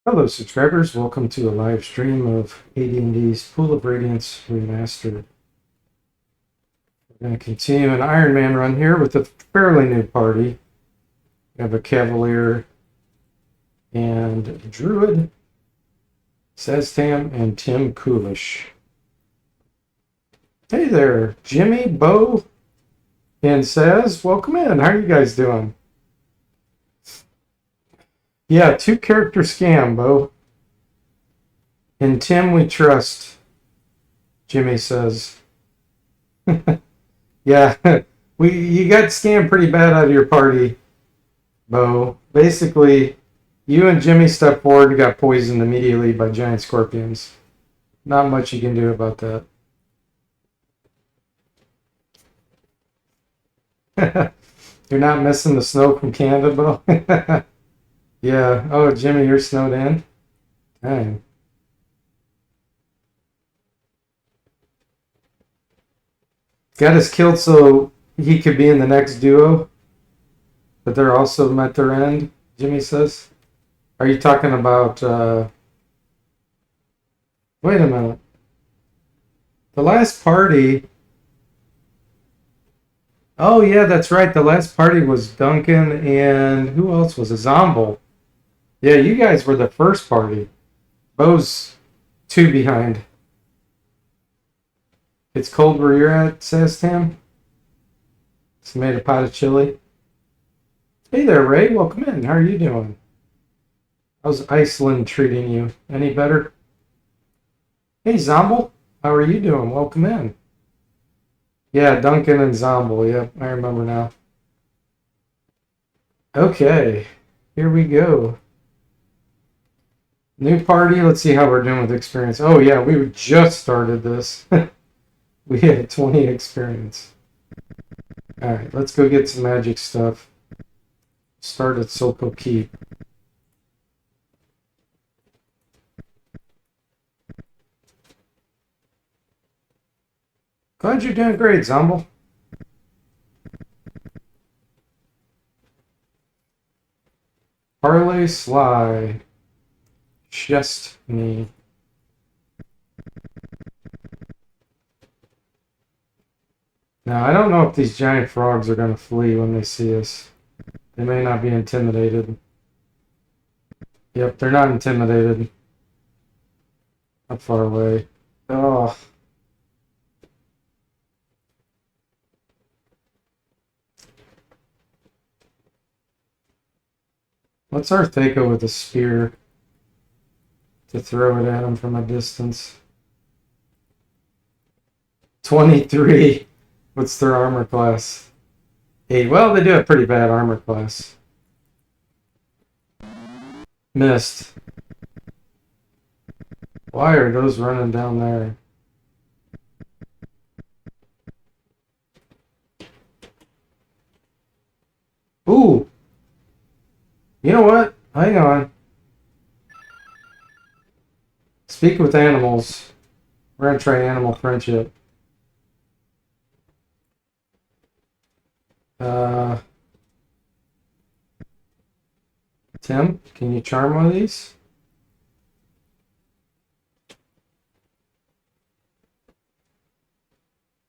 Hello, subscribers. Welcome to a live stream of AD&D's Pool of Radiance Remastered. We're going to continue an Iron Man run here with a fairly new party. We have a Cavalier and a Druid, Saztam, and Tim Coolish. Hey there, Jimmy, Bo, and Saz. Welcome in. How are you guys doing? Yeah, 2-character scam, Bo. In Tim we trust, Jimmy says. Yeah, you got scammed pretty bad out of your party, Bo. Basically, you and Jimmy stepped forward and got poisoned immediately by giant scorpions. Not much you can do about that. You're not missing the snow from Canada, Bo? Yeah. Oh, Jimmy, you're snowed in? Dang. Got us killed so he could be in the next duo, but they're also met their end, Jimmy says. Are you talking about, wait a minute. The last party... Oh, yeah, that's right. The last party was Duncan and who else was it? Zomble. Yeah, you guys were the first party. Bo's 2 behind. It's cold where you're at, says Tam. It's made a pot of chili. Hey there, Ray. Welcome in. How are you doing? How's Iceland treating you? Any better? Hey, Zomble. How are you doing? Welcome in. Yeah, Duncan and Zomble. Yep, I remember now. Okay, here we go. New party. Let's see how we're doing with experience. Oh, yeah, we just started this. We had 20 experience. Alright, let's go get some magic stuff. Start at Soko Keep. Glad you're doing great, Zomble. Parlay Sly. Just me. Now, I don't know if these giant frogs are going to flee when they see us. They may not be intimidated. Yep, they're not intimidated. Not far away. Oh. Let's Arthako with a spear to throw it at him from a distance. 23. What's their armor class? 8. Well, they do have pretty bad armor class. Missed. Why are those running down there? Ooh! You know what? Hang on. Speak with animals. We're gonna try animal friendship. Tim, can you charm one of these?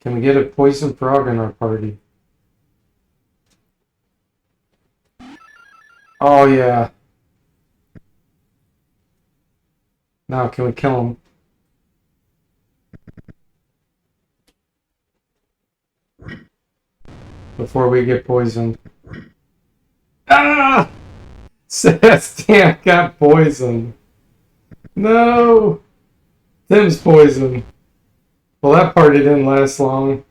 Can we get a poison frog in our party? Oh, yeah. Now, can we kill him? Before we get poisoned. Ah! Stan got poisoned. No! Tim's poisoned. Well, that party didn't last long.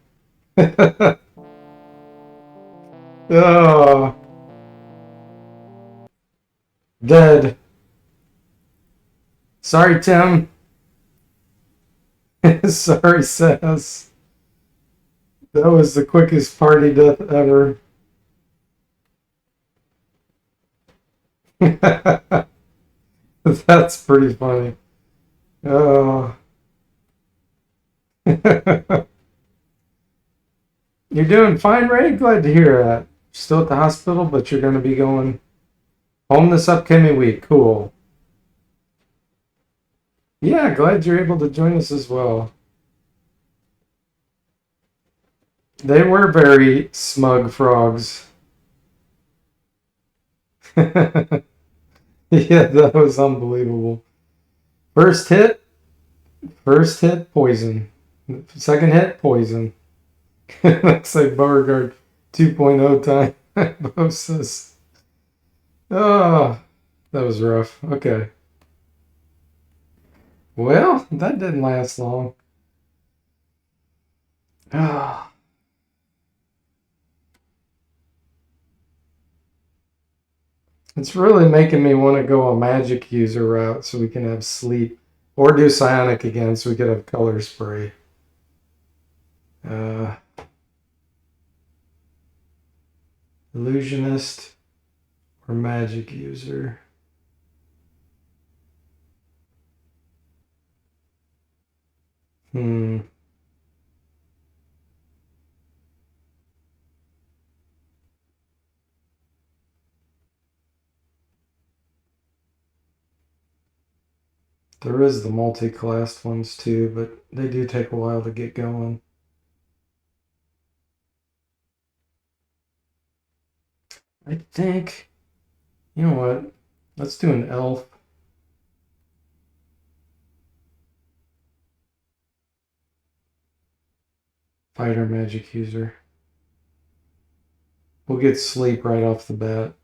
Oh. Dead. Sorry, Tim. Sorry, Sass. That was the quickest party death ever. That's pretty funny. Oh. You're doing fine, Ray? Glad to hear that. Still at the hospital, but you're going to be going home this upcoming week. Cool. Yeah, glad you're able to join us as well. They were very smug frogs. Yeah, that was unbelievable. First hit, poison. Second hit, poison. Looks like Beauregard 2.0 time. Bosis. Oh, that was rough. Okay. Well, that didn't last long. Ah, it's really making me want to go a magic user route so we can have sleep. Or do psionic again so we could have color spray. Uh, illusionist or magic user. Hmm. There is the multi-classed ones too, but they do take a while to get going. I think, you know what? Let's do an elf. Fighter magic user. We'll get sleep right off the bat.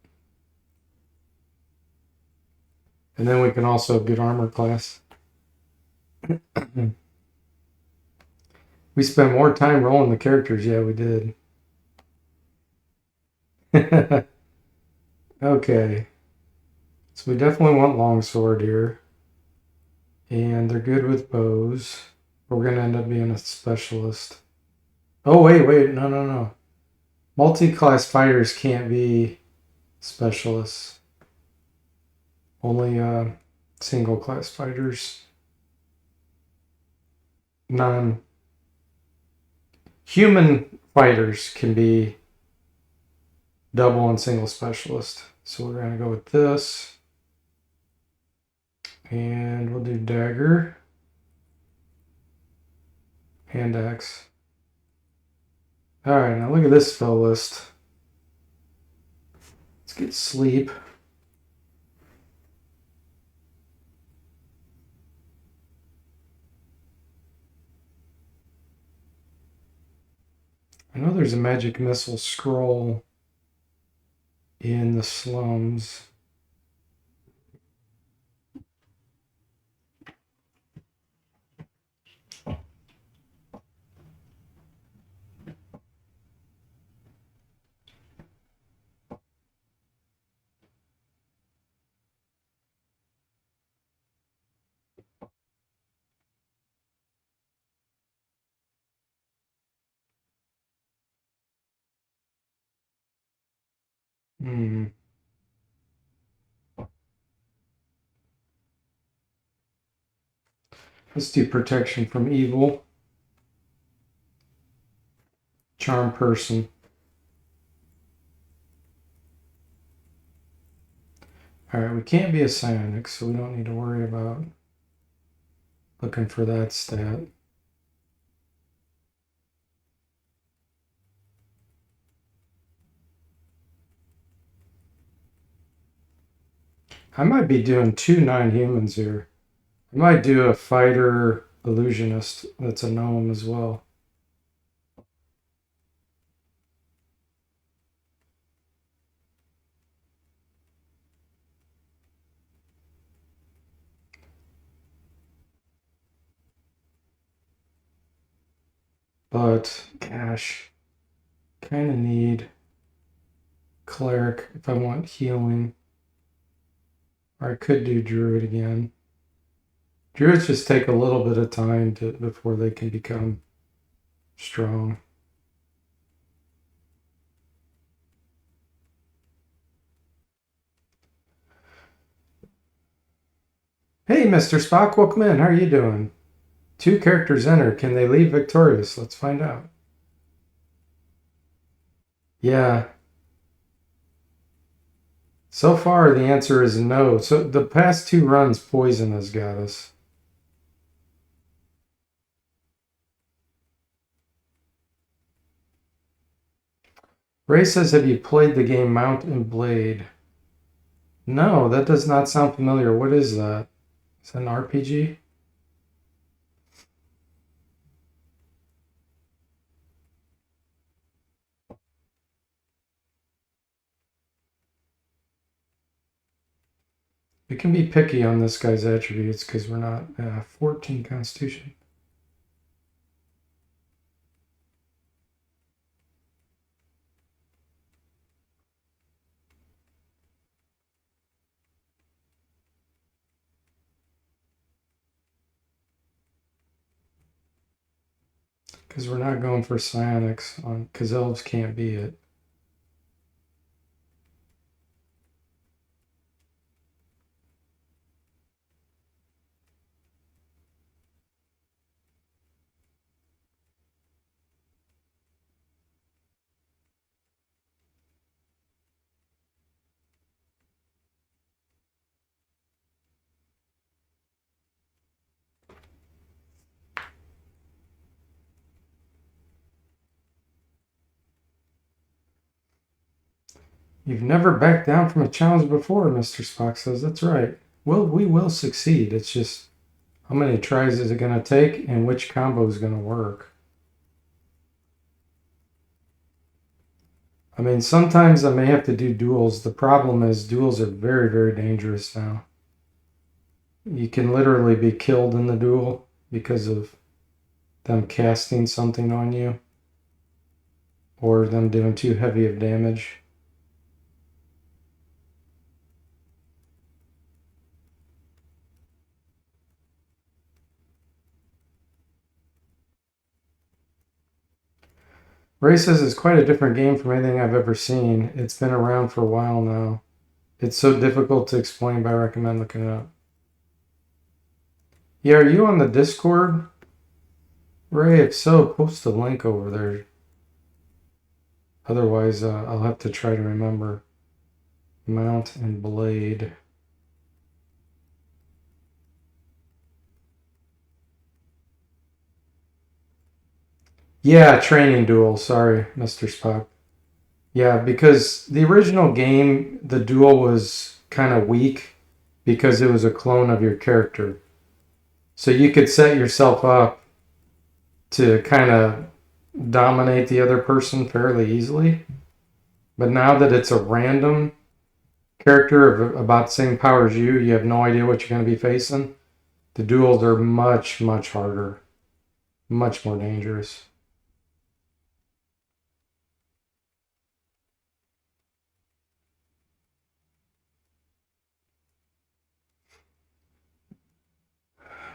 And then we can also get armor class. We spent more time rolling the characters. Yeah, we did. Okay. So we definitely want longsword here. And they're good with bows. But we're going to end up being a specialist. Oh, wait. No. Multi-class fighters can't be specialists. Only single-class fighters. Non-human fighters can be double and single specialist. So we're going to go with this. And we'll do dagger. Hand axe. Alright, now look at this spell list. Let's get sleep. I know there's a magic missile scroll in the slums. Let's do protection from evil. Charm person. Alright, we can't be a psionic, so we don't need to worry about looking for that stat. I might be doing 2 9-humans here. I might do a fighter illusionist that's a gnome as well. But, gosh, kind of need cleric if I want healing. Or I could do druid again. Druids just take a little bit of time before they can become strong. Hey, Mr. Spock, welcome in. How are you doing? 2 characters enter. Can they leave victorious? Let's find out. Yeah. So far, the answer is no. So the past 2 runs, poison has got us. Ray says, have you played the game Mount and Blade? No, that does not sound familiar. What is that? Is that an RPG? We can be picky on this guy's attributes because we're not 14 Constitution. Because we're not going for psionics on because elves can't be it. You've never backed down from a challenge before, Mr. Spock says. That's right. Well, we will succeed. It's just how many tries is it going to take and which combo is going to work. I mean, sometimes I may have to do duels. The problem is duels are very, very dangerous now. You can literally be killed in the duel because of them casting something on you or them doing too heavy of damage. Ray says it's quite a different game from anything I've ever seen. It's been around for a while now. It's so difficult to explain, but I recommend looking it up. Yeah, are you on the Discord? Ray, if so, post a link over there. Otherwise, I'll have to try to remember. Mount and Blade. Yeah, training duel. Sorry, Mr. Spock. Yeah, because the original game, the duel was kind of weak because it was a clone of your character. So you could set yourself up to kind of dominate the other person fairly easily. But now that it's a random character of about the same power as you have no idea what you're going to be facing. The duels are much, much harder. Much more dangerous.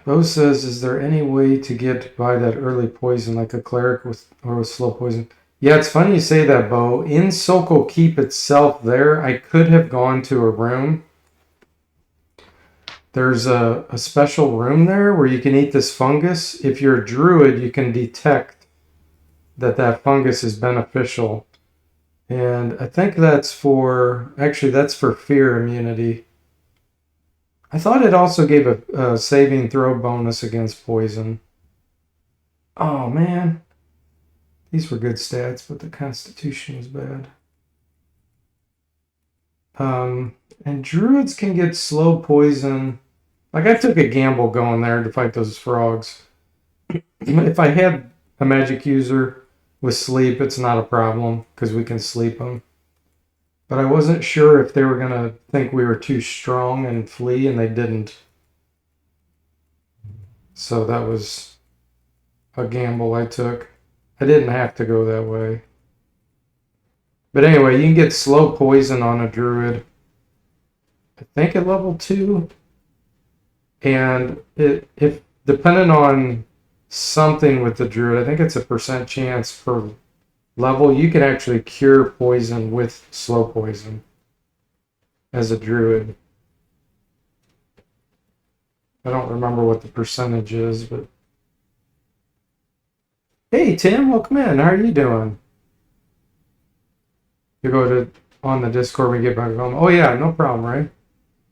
Bo says, is there any way to get by that early poison like a cleric with slow poison? Yeah, it's funny you say that, Bo. In Sokol Keep itself there, I could have gone to a room. There's a special room there where you can eat this fungus. If you're a druid, you can detect that fungus is beneficial. And I think that's for fear immunity. I thought it also gave a saving throw bonus against poison. Oh, man. These were good stats, but the Constitution was bad. And druids can get slow poison. Like, I took a gamble going there to fight those frogs. If I had a magic user with sleep, it's not a problem, because we can sleep them. But I wasn't sure if they were going to think we were too strong and flee, and they didn't. So that was a gamble I took. I didn't have to go that way. But anyway, you can get slow poison on a druid. I think at level 2. And if depending on something with the druid, I think it's a % chance per level, you can actually cure poison with slow poison as a druid. I don't remember what the percentage is, but hey Tim, welcome in. How are you doing? You go to on the Discord when you get back home. Oh yeah, no problem, right?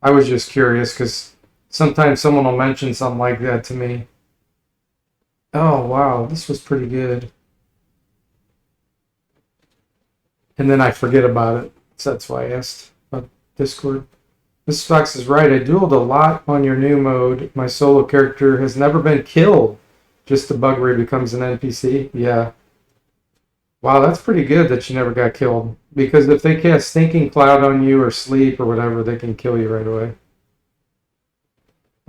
I was just curious because sometimes someone will mention something like that to me. Oh wow, this was pretty good. and then I forget about it. So that's why I asked about Discord. Mrs. Fox is right. I dueled a lot on your new mode. My solo character has never been killed. Just a bug where he becomes an NPC. Yeah. Wow, that's pretty good that you never got killed. Because if they cast Stinking Cloud on you or sleep or whatever, they can kill you right away.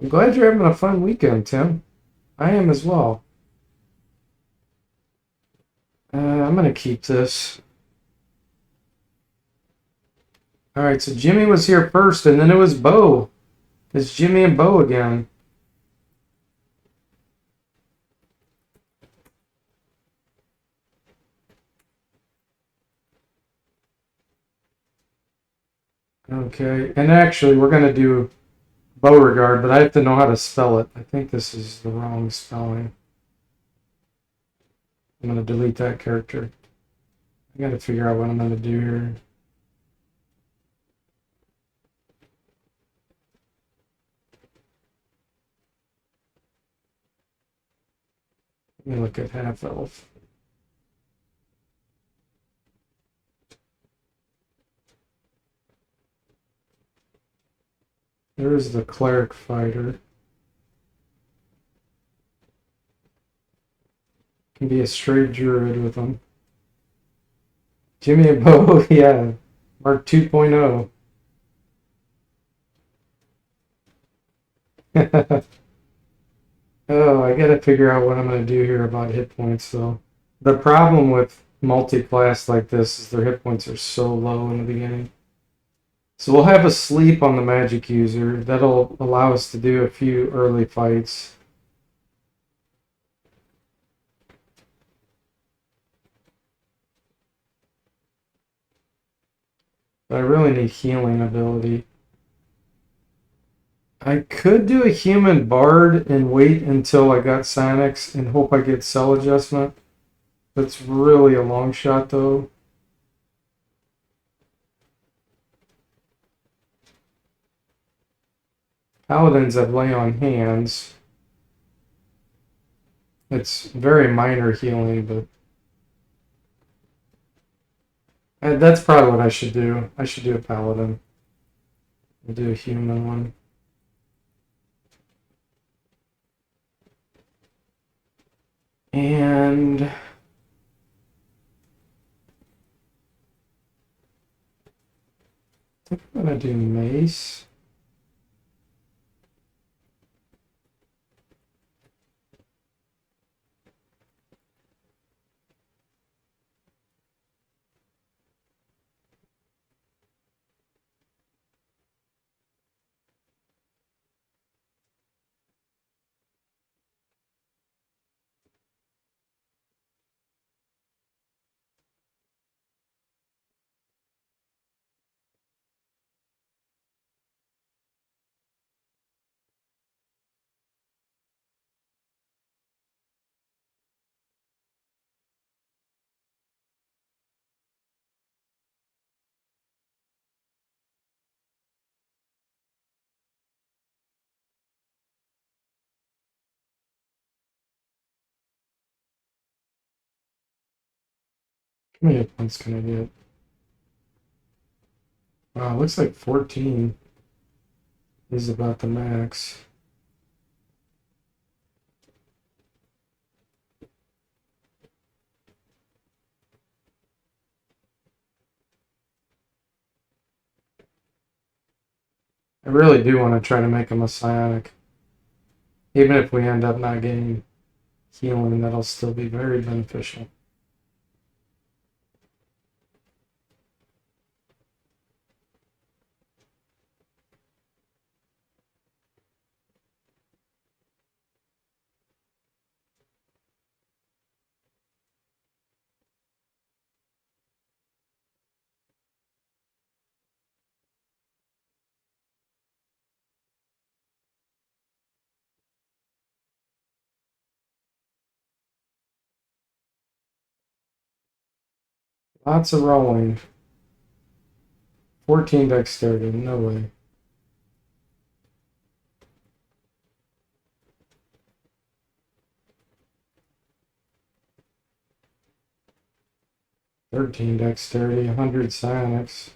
I'm glad you're having a fun weekend, Tim. I am as well. I'm going to keep this. All right, so Jimmy was here first, and then it was Bo. It's Jimmy and Bo again. Okay, and actually, we're going to do Beauregard, but I have to know how to spell it. I think this is the wrong spelling. I'm going to delete that character. I got to figure out what I'm going to do here. Let me look at half elf. There's the cleric fighter. Can be a straight druid with them. Jimmy and Bo, yeah. Mark 2.0. Oh, I gotta figure out what I'm gonna do here about hit points though. The problem with multi-class like this is their hit points are so low in the beginning. So we'll have a sleep on the magic user. That'll allow us to do a few early fights. But I really need healing ability. I could do a human bard and wait until I got Sonics and hope I get cell adjustment. That's really a long shot though. Paladins have lay on hands. It's very minor healing, but that's probably what I should do. I should do a paladin. I'll do a human one. And I think I'm gonna do mace. How many hit points can I get? Wow, looks like 14 is about the max. I really do want to try to make him a psionic. Even if we end up not getting healing, that'll still be very beneficial. Lots of rolling. 14 dexterity, no way. 13 dexterity, 100 psionics.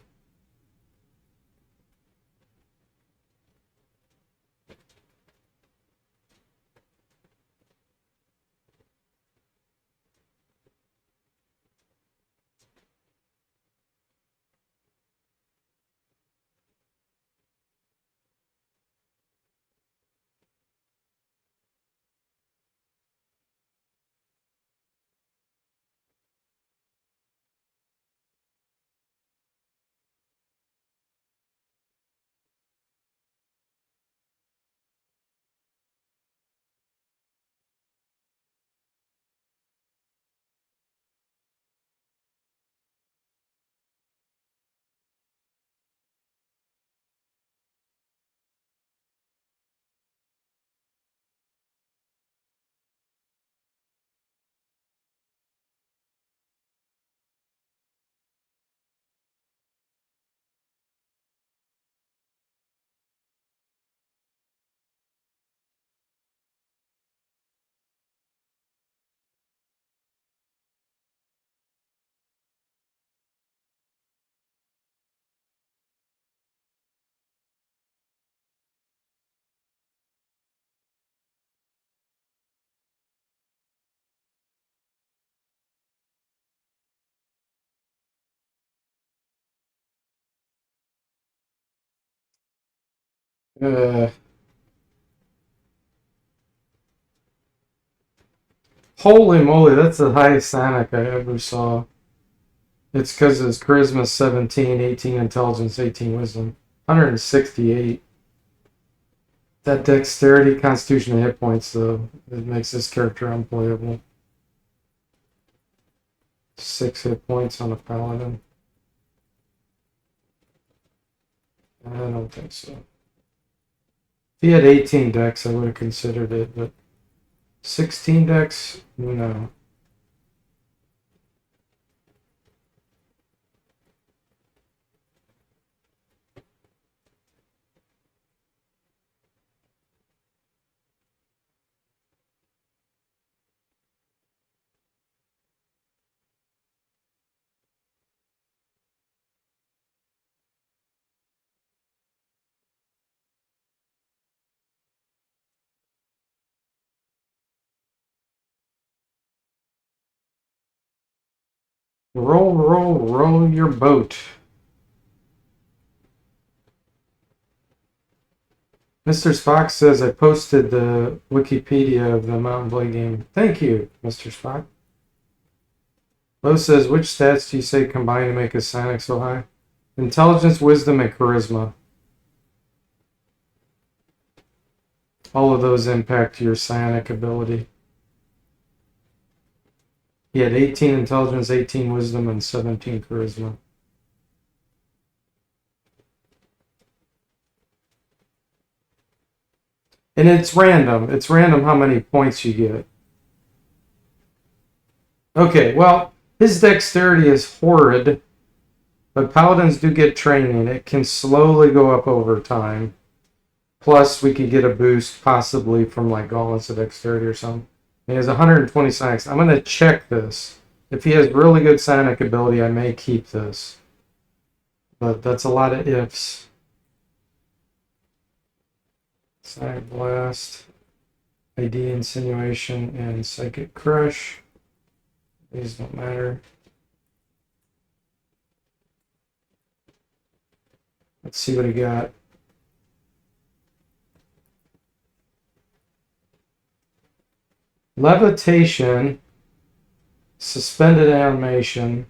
Uh, Holy moly, that's the highest psionic I ever saw. It's because his charisma 17, 18 intelligence, 18 wisdom. 168. That dexterity, constitution, and hit points, though, it makes this character unplayable. 6 hit points on a paladin. I don't think so. If he had 18 dex, I would have considered it, but 16 dex, no. Roll, roll, roll your boat. Mr. Spock says I posted the Wikipedia of the Mountain Blade game. Thank you, Mr. Spock. Lo says, which stats do you say combine to make a psionic so high? Intelligence, wisdom, and charisma. All of those impact your psionic ability. He had 18 intelligence, 18 wisdom, and 17 charisma. And it's random. It's random how many points you get. Okay, well, his dexterity is horrid, but paladins do get training. It can slowly go up over time. Plus, we could get a boost possibly from like gauntlets of dexterity or something. He has 120 psionics. I'm going to check this. If he has really good psionic ability, I may keep this. But that's a lot of ifs. Psionic Blast, ID Insinuation, and Psychic Crush. These don't matter. Let's see what he got. Levitation, suspended animation,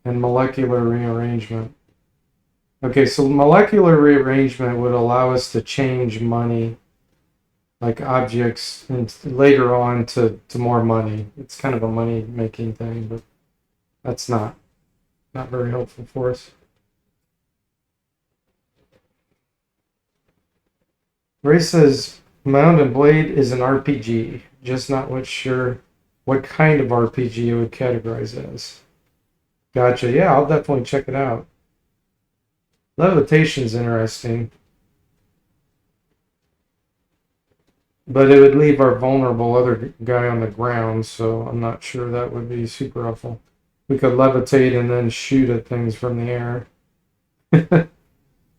and molecular rearrangement. Okay, so molecular rearrangement would allow us to change money, like objects, and later on to more money. It's kind of a money-making thing, but that's not very helpful for us. Ray says, Mound and Blade is an RPG, just not sure what kind of RPG you would categorize it as. Gotcha. Yeah, I'll definitely check it out. Levitation's interesting. But it would leave our vulnerable other guy on the ground, so I'm not sure that would be super helpful. We could levitate and then shoot at things from the air.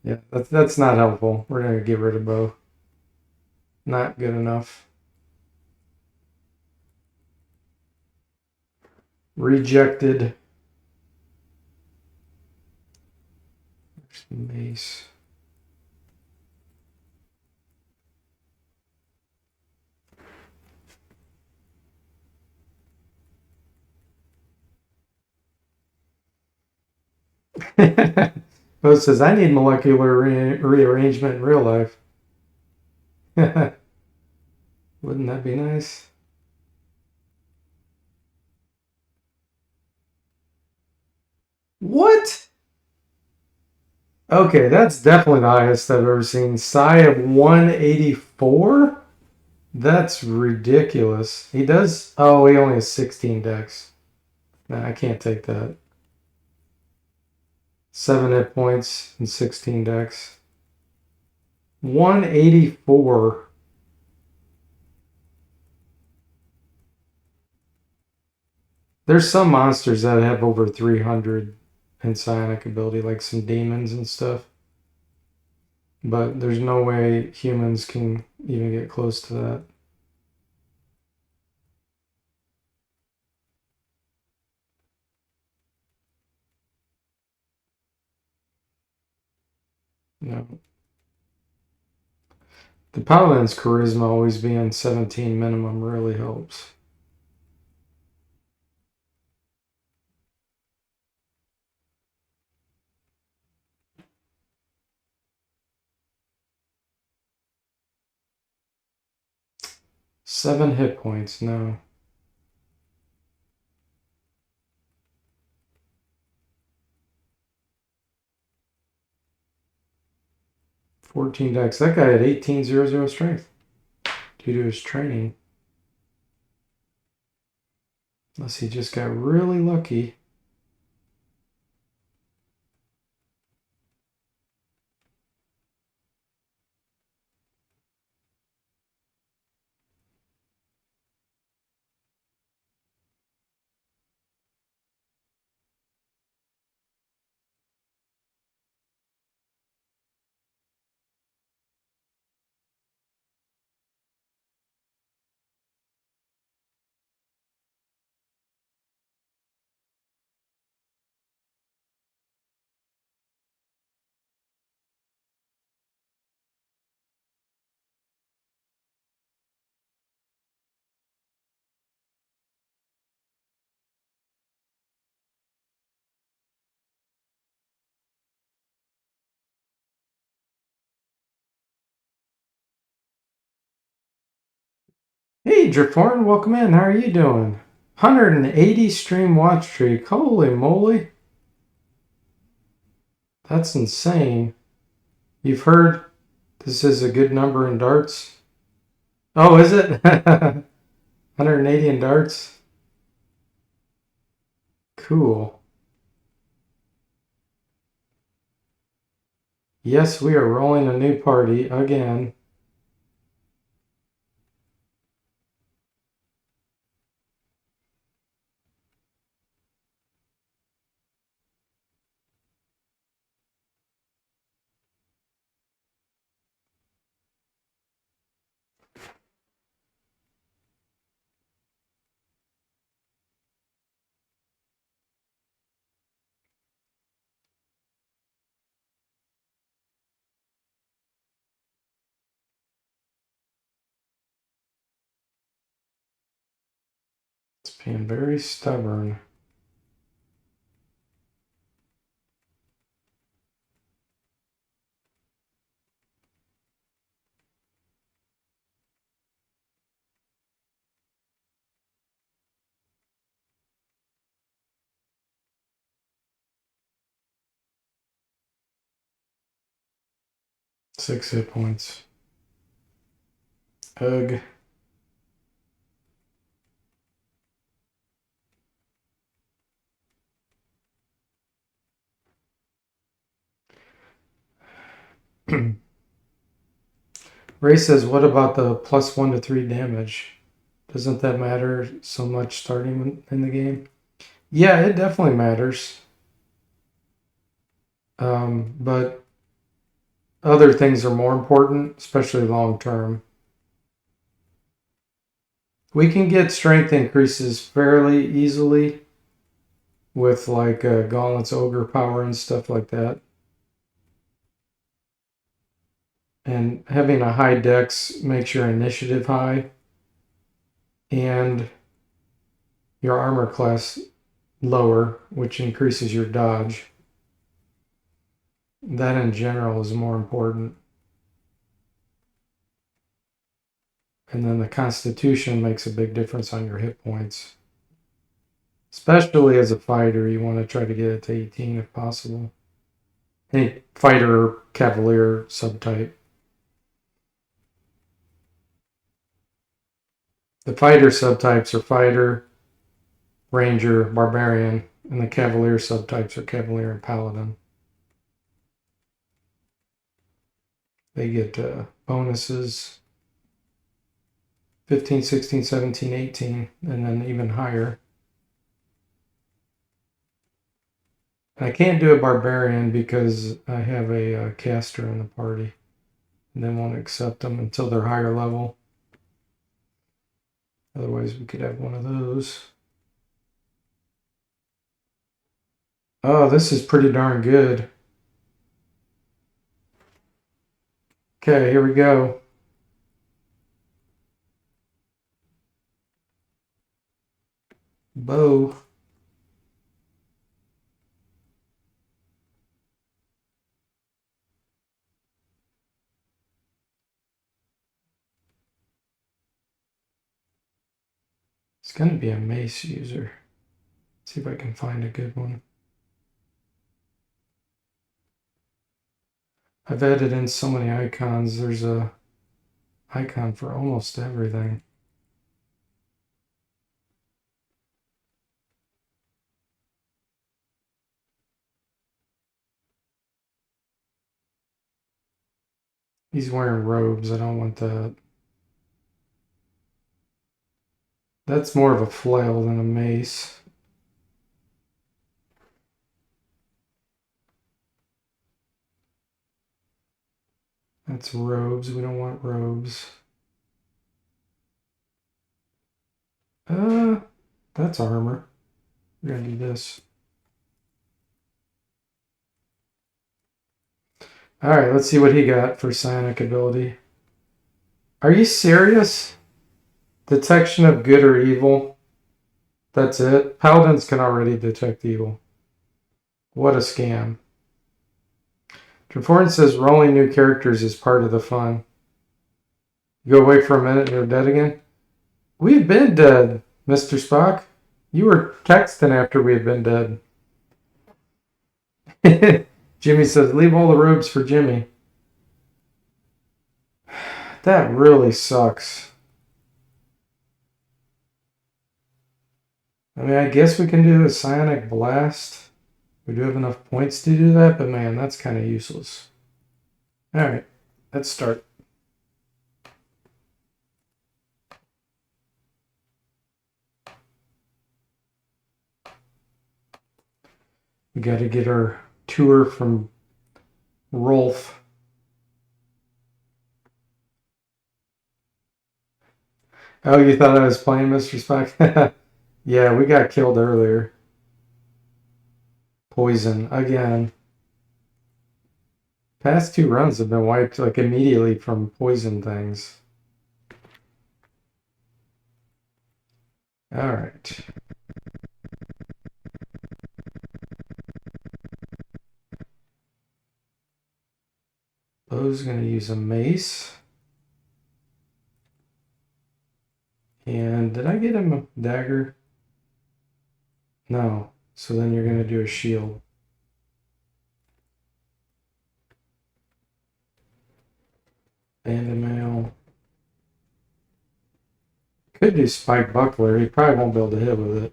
Yeah, that's not helpful. We're gonna get rid of bow. Not good enough. Rejected. There's the mace. Bo says, I need molecular rearrangement in real life. Wouldn't that be nice? What? Okay, that's definitely the highest I've ever seen. Psi of 184? That's ridiculous. He does... Oh, he only has 16 decks. Nah, I can't take that. 7 hit points and 16 decks. 184. There's some monsters that have over 300 in psionic ability, like some demons and stuff. But there's no way humans can even get close to that. No. The Paladin's charisma always being 17 minimum really helps. Seven hit points, no. $14 decks. That guy had 1800 strength due to his training. Unless he just got really lucky. Hey, Driforn, welcome in. How are you doing? 180 stream watch streak. Holy moly. That's insane. You've heard this is a good number in darts? Oh, is it? 180 in darts? Cool. Yes, we are rolling a new party again. It's being very stubborn. Six hit points. Ugh. Ray says, what about the +1 to 3 damage? Doesn't that matter so much starting in the game? Yeah, it definitely matters. But other things are more important, especially long term. We can get strength increases fairly easily with like Gauntlet's Ogre power and stuff like that. And having a high dex makes your initiative high and your armor class lower, which increases your dodge. That in general is more important. And then the constitution makes a big difference on your hit points. Especially as a fighter, you want to try to get it to 18 if possible. Any fighter or cavalier subtype. The fighter subtypes are fighter, ranger, barbarian, and the cavalier subtypes are cavalier and paladin. They get bonuses 15, 16, 17, 18, and then even higher. I can't do a barbarian because I have a caster in the party. And they won't accept them until they're higher level. Otherwise, we could have one of those. Oh, this is pretty darn good. Okay, here we go. Bow. It's going to be a mace user. Let's see if I can find a good one. I've added in so many icons. There's a icon for almost everything. He's wearing robes. I don't want that. That's more of a flail than a mace. That's robes. We don't want robes. That's armor. We're gonna do this. All right, let's see what he got for psionic ability. Are you serious? Detection of good or evil. That's it. Paladins can already detect evil. What a scam. DFortae says rolling new characters is part of the fun. You go away for a minute and you're dead again? We've been dead, Mr. Spock. You were texting after we had been dead. Jimmy says, leave all the robes for Jimmy. That really sucks. I mean, I guess we can do a psionic blast. We do have enough points to do that, but man, that's kind of useless. All right, let's start. We got to get our tour from Rolf. Oh, you thought I was playing Mr. Spock? Yeah, we got killed earlier. Poison again. Past two runs have been wiped like immediately from poison things. All right. Bo's going to use a mace. And did I get him a dagger? No. So then you're going to do a shield. Bandit mail. Could do spike buckler. He probably won't be able to hit with it.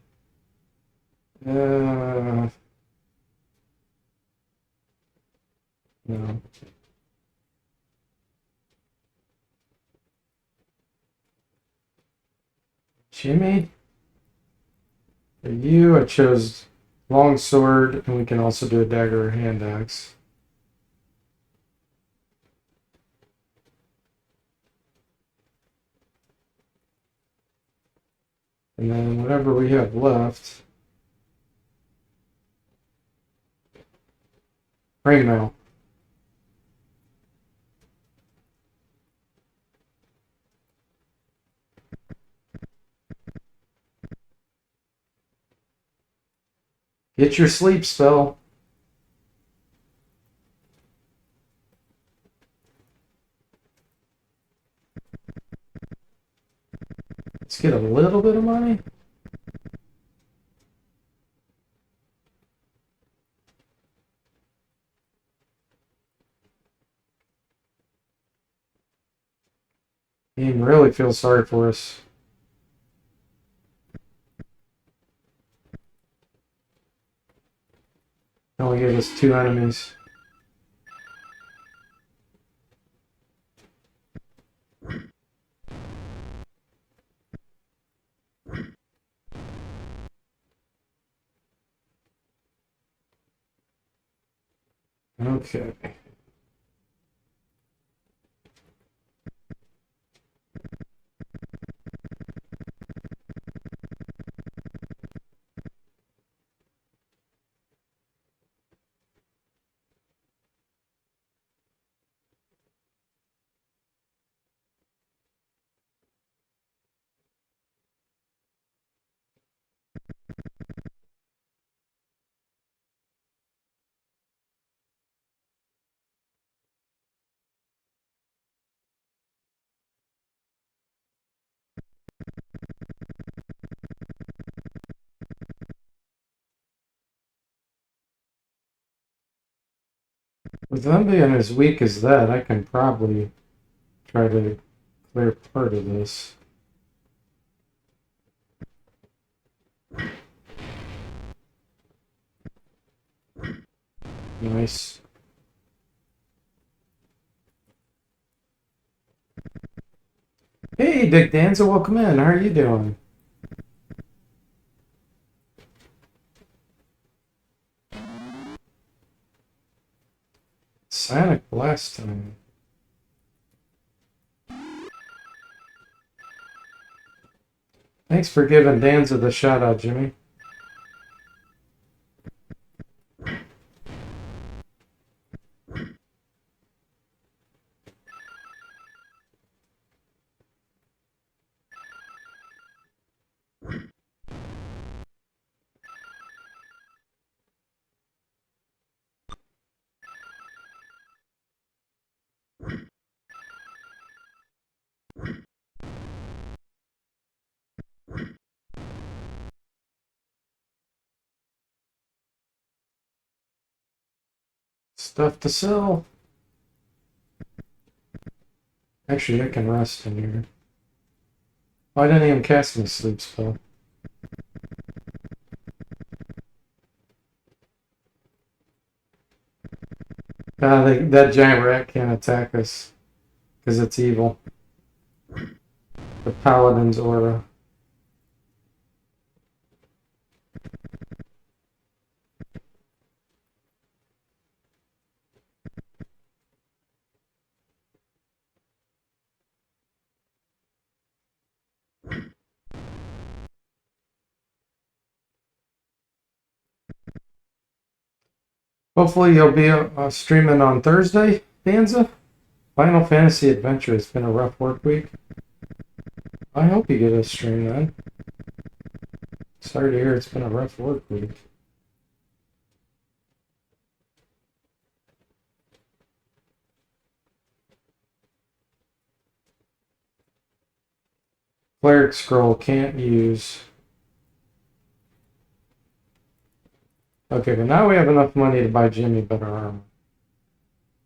No. Jimmy? For you, I chose long sword, and we can also do a dagger or hand axe. And then whatever we have left, rainmail. Get your sleep spell. Let's get a little bit of money. He really feels sorry for us. Only gave us 2 enemies. Okay. With them being as weak as that, I can probably try to clear part of this. Nice. Hey, Dick Danza, welcome in. How are you doing? Sonic Blast time. Thanks for giving Danza the shout out, Jimmy. Stuff to sell. Actually, I can rest in here. Oh, I didn't even cast my sleep spell. That giant rat can't attack us because it's evil. The Paladin's aura. Hopefully you'll be streaming on Thursday, Danza. Final Fantasy Adventure has been a rough work week. I hope you get a stream then. Sorry to hear it's been a rough work week. Cleric Scroll can't use. Okay, but now we have enough money to buy Jimmy better armor.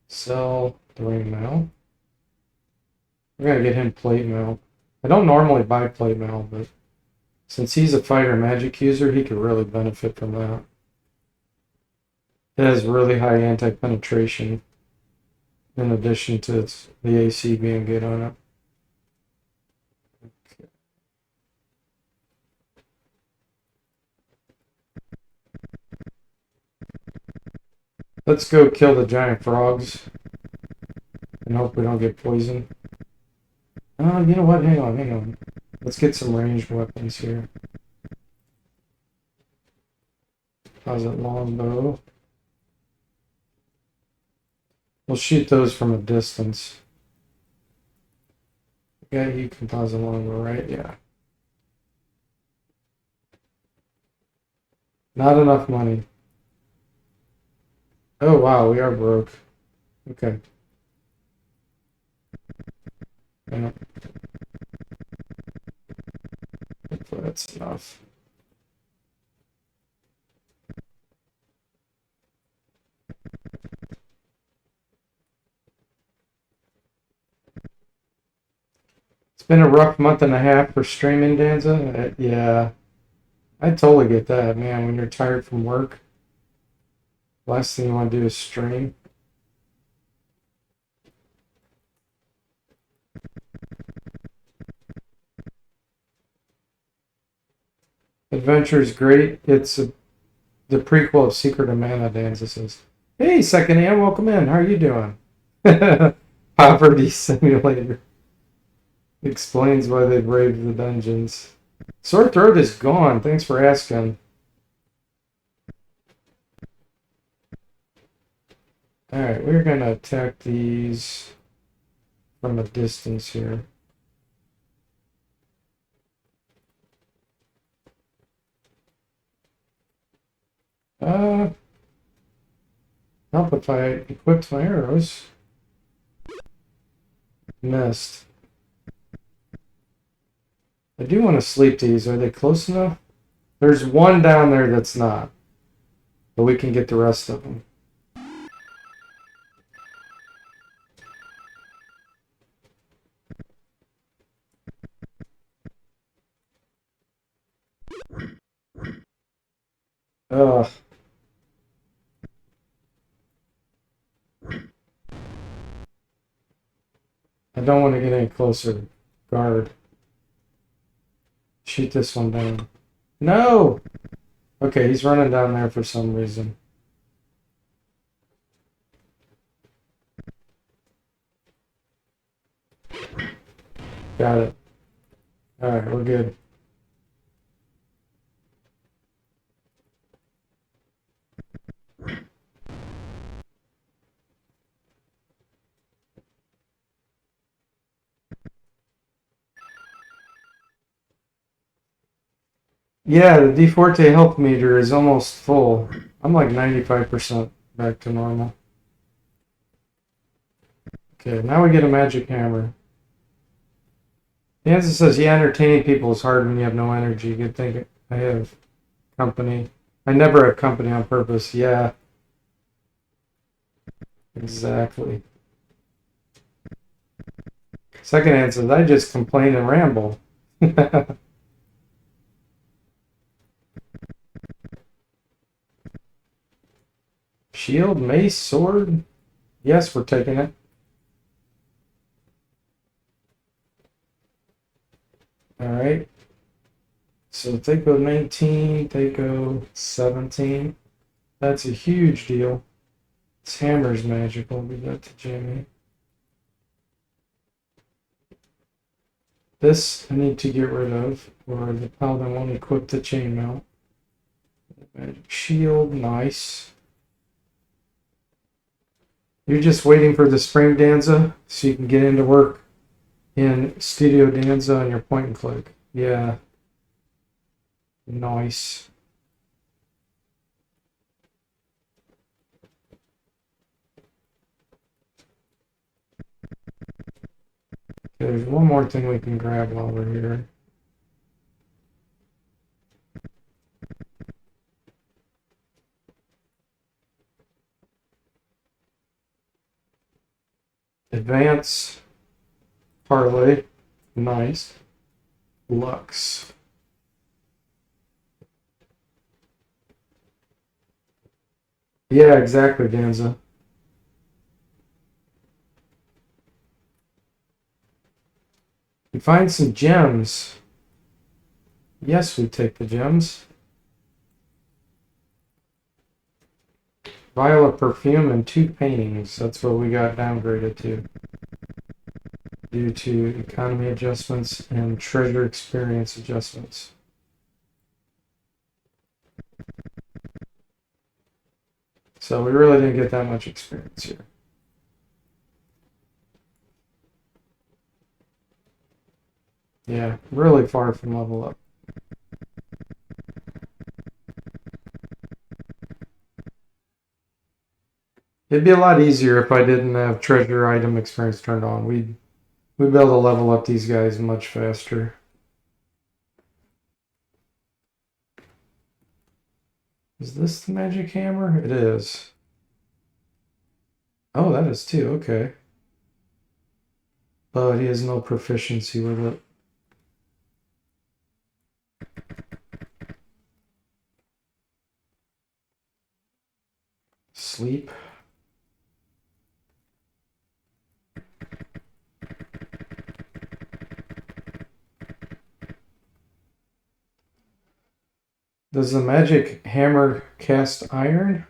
Sell the ring mail. We're gonna get him plate mail. I don't normally buy plate mail, but since he's a fighter magic user, he could really benefit from that. It has really high anti-penetration in addition to the AC being good on it. Let's go kill the giant frogs and hope we don't get poisoned. Oh, you know what? Hang on, hang on. Let's get some ranged weapons here. How's it, longbow? We'll shoot those from a distance. Yeah, you can pause a longbow, right? Yeah. Not enough money. Oh, wow, we are broke. Okay. Yeah. Hopefully that's enough. It's been a rough month and a half for streaming, Danza. Yeah, I totally get that, man. When you're tired from work, last thing you want to do is stream. Adventure is great. It's the prequel of Secret of Mana, Danza says. Hey, Second Hand, welcome in. How are you doing? Poverty Simulator. Explains why they braved the dungeons. Sore throat is gone. Thanks for asking. Alright, we're going to attack these from a distance here. Help if I equipped my arrows. Missed. I do want to sleep these. Are they close enough? There's one down there that's not. But we can get the rest of them. Ugh. I don't want to get any closer. Guard. Shoot this one down. No! Okay, he's running down there for some reason. Got it. Alright, we're good. Yeah, the DFortae health meter is almost full. I'm like 95% back to normal. Okay, now we get a magic hammer. Danza says, yeah, entertaining people is hard when you have no energy. Good thing I have company. I never have company on purpose. Yeah, exactly. Second answer, I just complain and ramble. Shield, mace, sword. Yes, we're taking it. Alright. So if they go 19, they go 17. That's a huge deal. This hammer's magical. Give that to Jimmy. This I need to get rid of, or the paladin won't equip the chainmail. Magic shield, nice. You're just waiting for the spring Danza so you can get into work in Studio Danza on your point and click. Yeah. Nice. Okay, there's one more thing we can grab while we're here. Advance. Parlay. Nice. Lux. Yeah, exactly, Danza. We find some gems. Yes, we take the gems. Vial of perfume and 2 paintings. That's what we got downgraded to. Due to economy adjustments and treasure experience adjustments. So we really didn't get that much experience here. Yeah, really far from level up. It'd be a lot easier if I didn't have treasure item experience turned on. We'd be able to level up these guys much faster. Is this the magic hammer? It is. Oh, that is too. Okay. But he has no proficiency with it. Sleep. Does the magic hammer cast iron?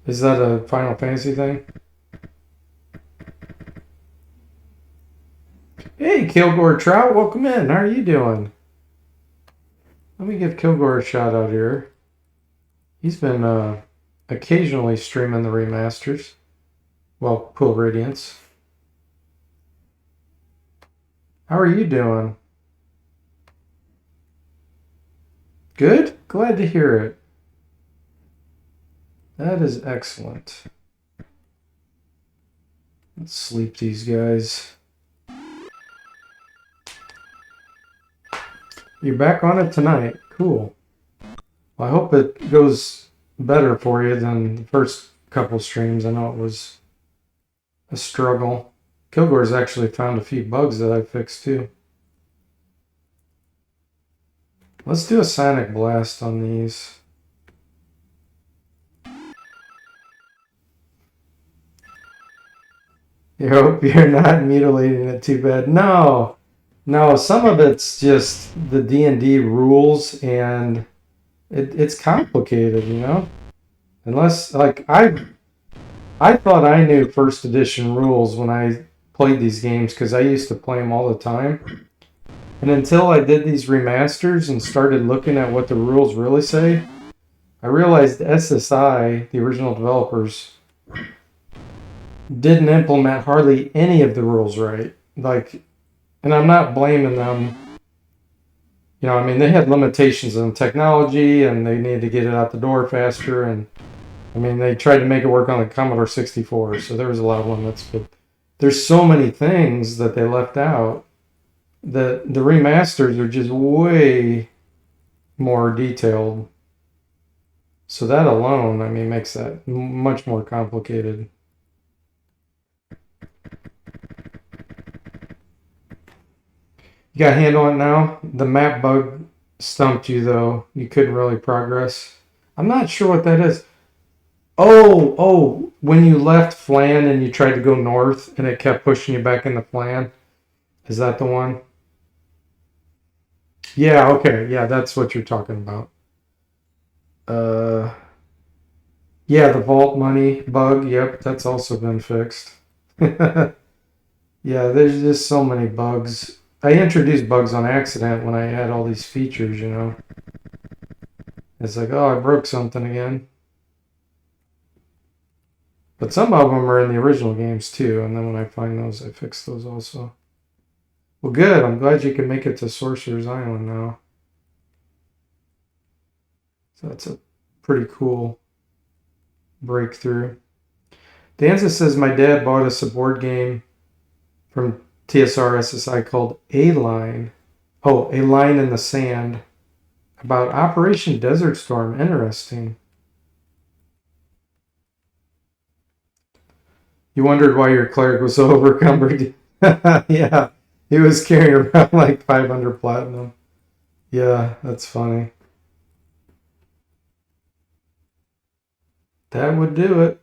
Is that a Final Fantasy thing? Hey, Kilgore Trout, welcome in. How are you doing? Let me give Kilgore a shout out here. He's been occasionally streaming the remasters. Well, Pool Radiance. How are you doing? Good? Glad to hear it. That is excellent. Let's sleep these guys. You're back on it tonight. Cool. Well, I hope it goes better for you than the first couple streams. I know it was a struggle. Kilgore's actually found a few bugs that I fixed too. Let's do a Sonic Blast on these. I hope you're not mutilating it too bad. No, some of it's just the D&D rules, and it's complicated, you know? Unless, like, I thought I knew first edition rules when I played these games, because I used to play them all the time. And until I did these remasters and started looking at what the rules really say, I realized SSI, the original developers, didn't implement hardly any of the rules right. Like, and I'm not blaming them. You know, I mean, they had limitations on technology and they needed to get it out the door faster. And I mean, they tried to make it work on the Commodore 64, so there was a lot of limits. But there's so many things that they left out that the remasters are just way more detailed. So that alone, I mean, makes that much more complicated. You got a handle on it now? The map bug stumped you, though. You couldn't really progress. I'm not sure what that is. Oh, when you left Flan and you tried to go north and it kept pushing you back into Flan. Is that the one? Yeah, okay. Yeah, that's what you're talking about. Yeah, the vault money bug. Yep, that's also been fixed. Yeah, there's just so many bugs. I introduced bugs on accident when I had all these features, you know. It's like, oh, I broke something again. But some of them are in the original games too, and then when I find those, I fix those also. Well, good. I'm glad you can make it to Sorcerer's Island now. So that's a pretty cool breakthrough. Danza says my dad bought us a board game from TSR SSI called A Line. Oh, A Line in the Sand about Operation Desert Storm. Interesting. You wondered why your cleric was so overcumbered. Yeah, he was carrying around like 500 platinum. Yeah, that's funny. That would do it.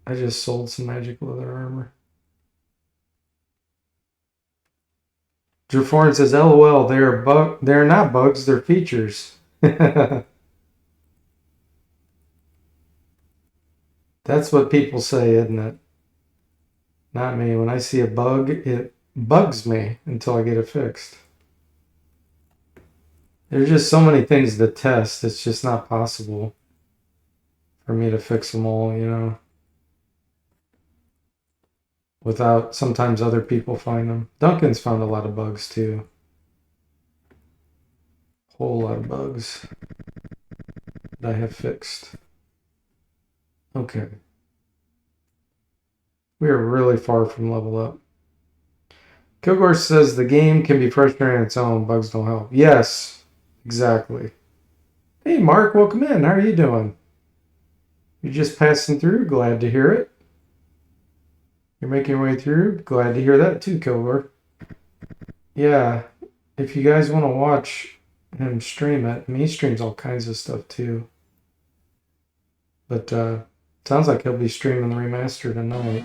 I just sold some magic leather armor. Drew says, LOL, they're not bugs, they're features. That's what people say, isn't it? Not me. When I see a bug, it bugs me until I get it fixed. There's just so many things to test. It's just not possible for me to fix them all, you know, without sometimes other people find them. Duncan's found a lot of bugs too. Whole lot of bugs that I have fixed. Okay. We are really far from level up. Kilgore says the game can be frustrating on its own. Bugs don't help. Yes, exactly. Hey, Mark, welcome in. How are you doing? You're just passing through. Glad to hear it. You're making your way through. Glad to hear that too, Kilgore. Yeah, if you guys want to watch him stream it, I mean, he streams all kinds of stuff too. But sounds like he'll be streaming the remaster tonight.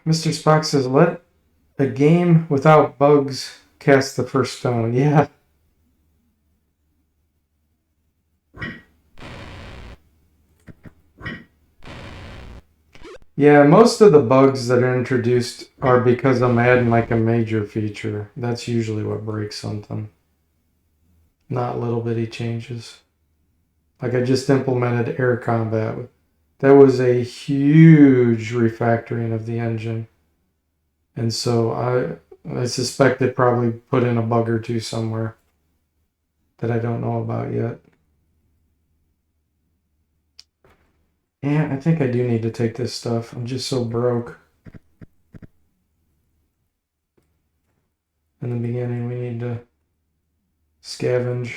Mr. Spock says, let a game without bugs cast the first stone. Yeah. Yeah, most of the bugs that are introduced are because I'm adding like a major feature. That's usually what breaks something. Not little bitty changes. Like I just implemented air combat. That was a huge refactoring of the engine. And so I suspect they probably put in a bug or two somewhere that I don't know about yet. Yeah, I think I do need to take this stuff. I'm just so broke. In the beginning, we need to scavenge.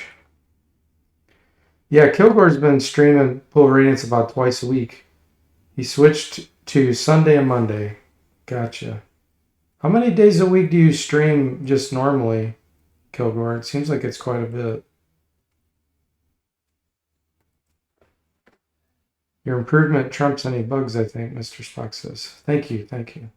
Yeah, Kilgore's been streaming Pull Radiance about twice a week. He switched to Sunday and Monday. Gotcha. How many days a week do you stream just normally, Kilgore? It seems like it's quite a bit. Your improvement trumps any bugs, I think, Mr. Spock says. Thank you, thank you.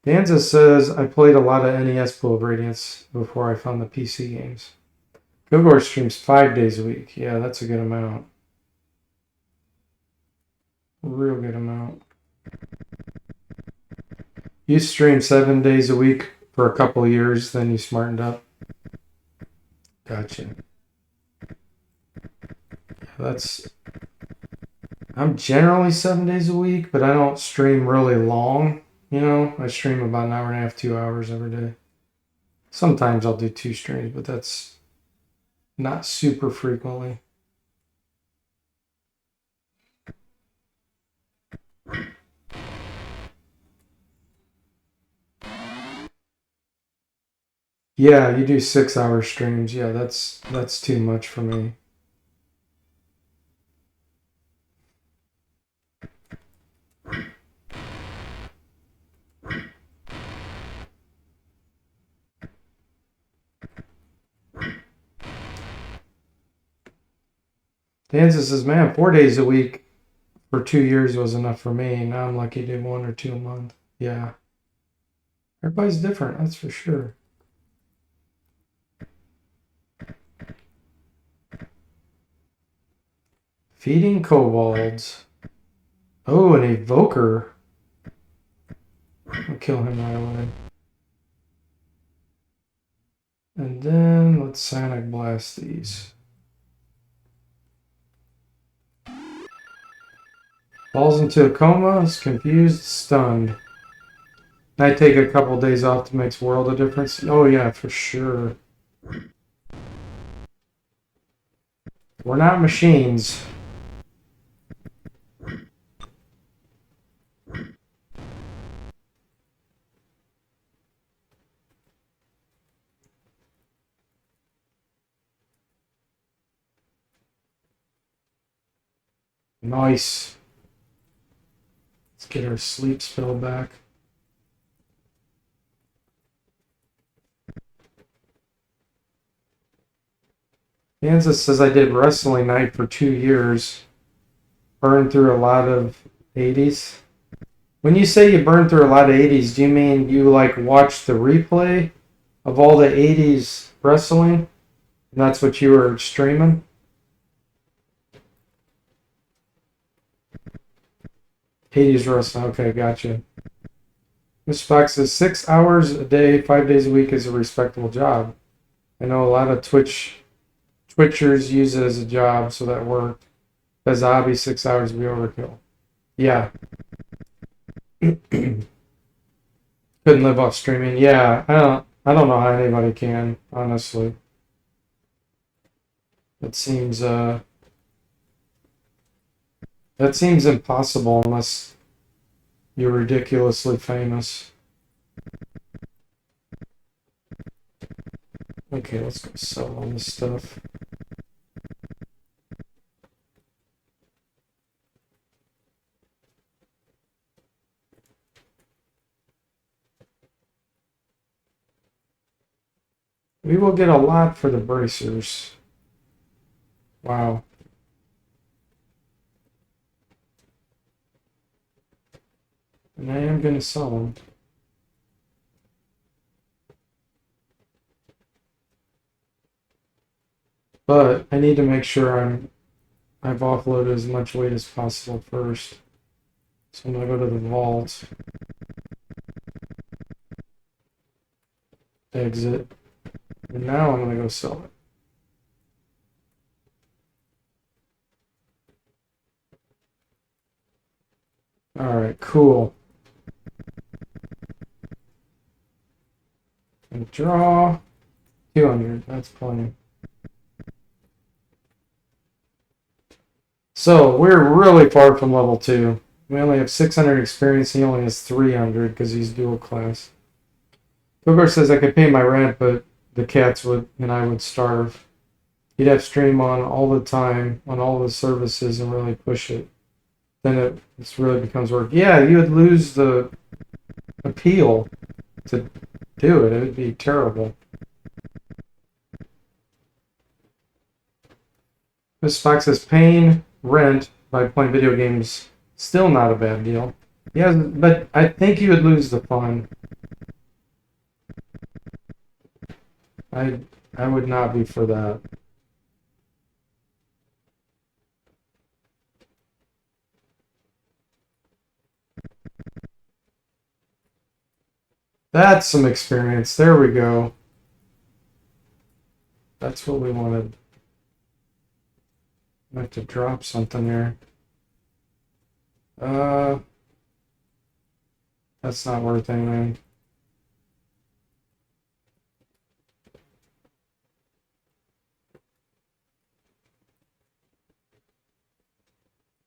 Danza says, I played a lot of NES Pool of Radiance before I found the PC games. Kilgore streams 5 days a week. Yeah, that's a good amount. Real good amount. You streamed 7 days a week for a couple of years, then you smartened up. Gotcha. I'm generally 7 days a week, but I don't stream really long. You know, I stream about an hour and a half, 2 hours every day. Sometimes I'll do 2 streams, but that's not super frequently. Yeah, you do 6-hour streams. Yeah, that's too much for me. Danza says, man, 4 days a week for 2 years was enough for me. Now I'm lucky to do 1 or 2 a month. Yeah. Everybody's different, that's for sure. Feeding kobolds. Oh, an evoker. I'll kill him right away. And then let's sonic blast these. Falls into a coma, is confused, stunned. I take a couple days off to makes world of difference. Oh yeah, for sure. We're not machines. Nice. Let's get our sleep spell back. Kansas says I did wrestling night for 2 years. Burned through a lot of 80s. When you say you burned through a lot of 80s, do you mean you like watched the replay of all the 80s wrestling? And that's what you were streaming? 80s wrestling. Okay, gotcha. Mr. Fox says 6 hours a day, 5 days a week is a respectable job. I know a lot of Twitchers use it as a job, so that worked. As a hobby, 6 hours would be overkill. Yeah. Couldn't live off streaming. Yeah, I don't know how anybody can, honestly. It seems that seems impossible unless you're ridiculously famous. Okay, let's go sell all this stuff. We will get a lot for the bracers. Wow. And I am going to sell them. But I need to make sure I've offloaded as much weight as possible first. So I'm going to go to the vault. Exit. And now I'm going to go sell it. Alright, cool. And draw 200. That's plenty. So we're really far from level 2. We only have 600 experience. He only has 300 because he's dual class. Booger says I could pay my rent, but the cats would, and I would starve. He'd have stream on all the time on all the services and really push it. Then it really becomes work. Yeah, you would lose the appeal to do it. It would be terrible. Miss Fox says paying rent by playing video games still not a bad deal. Yeah, but I think you would lose the fun. I would not be for that. That's some experience. There we go. That's what we wanted. I have to drop something here. That's not worth anything.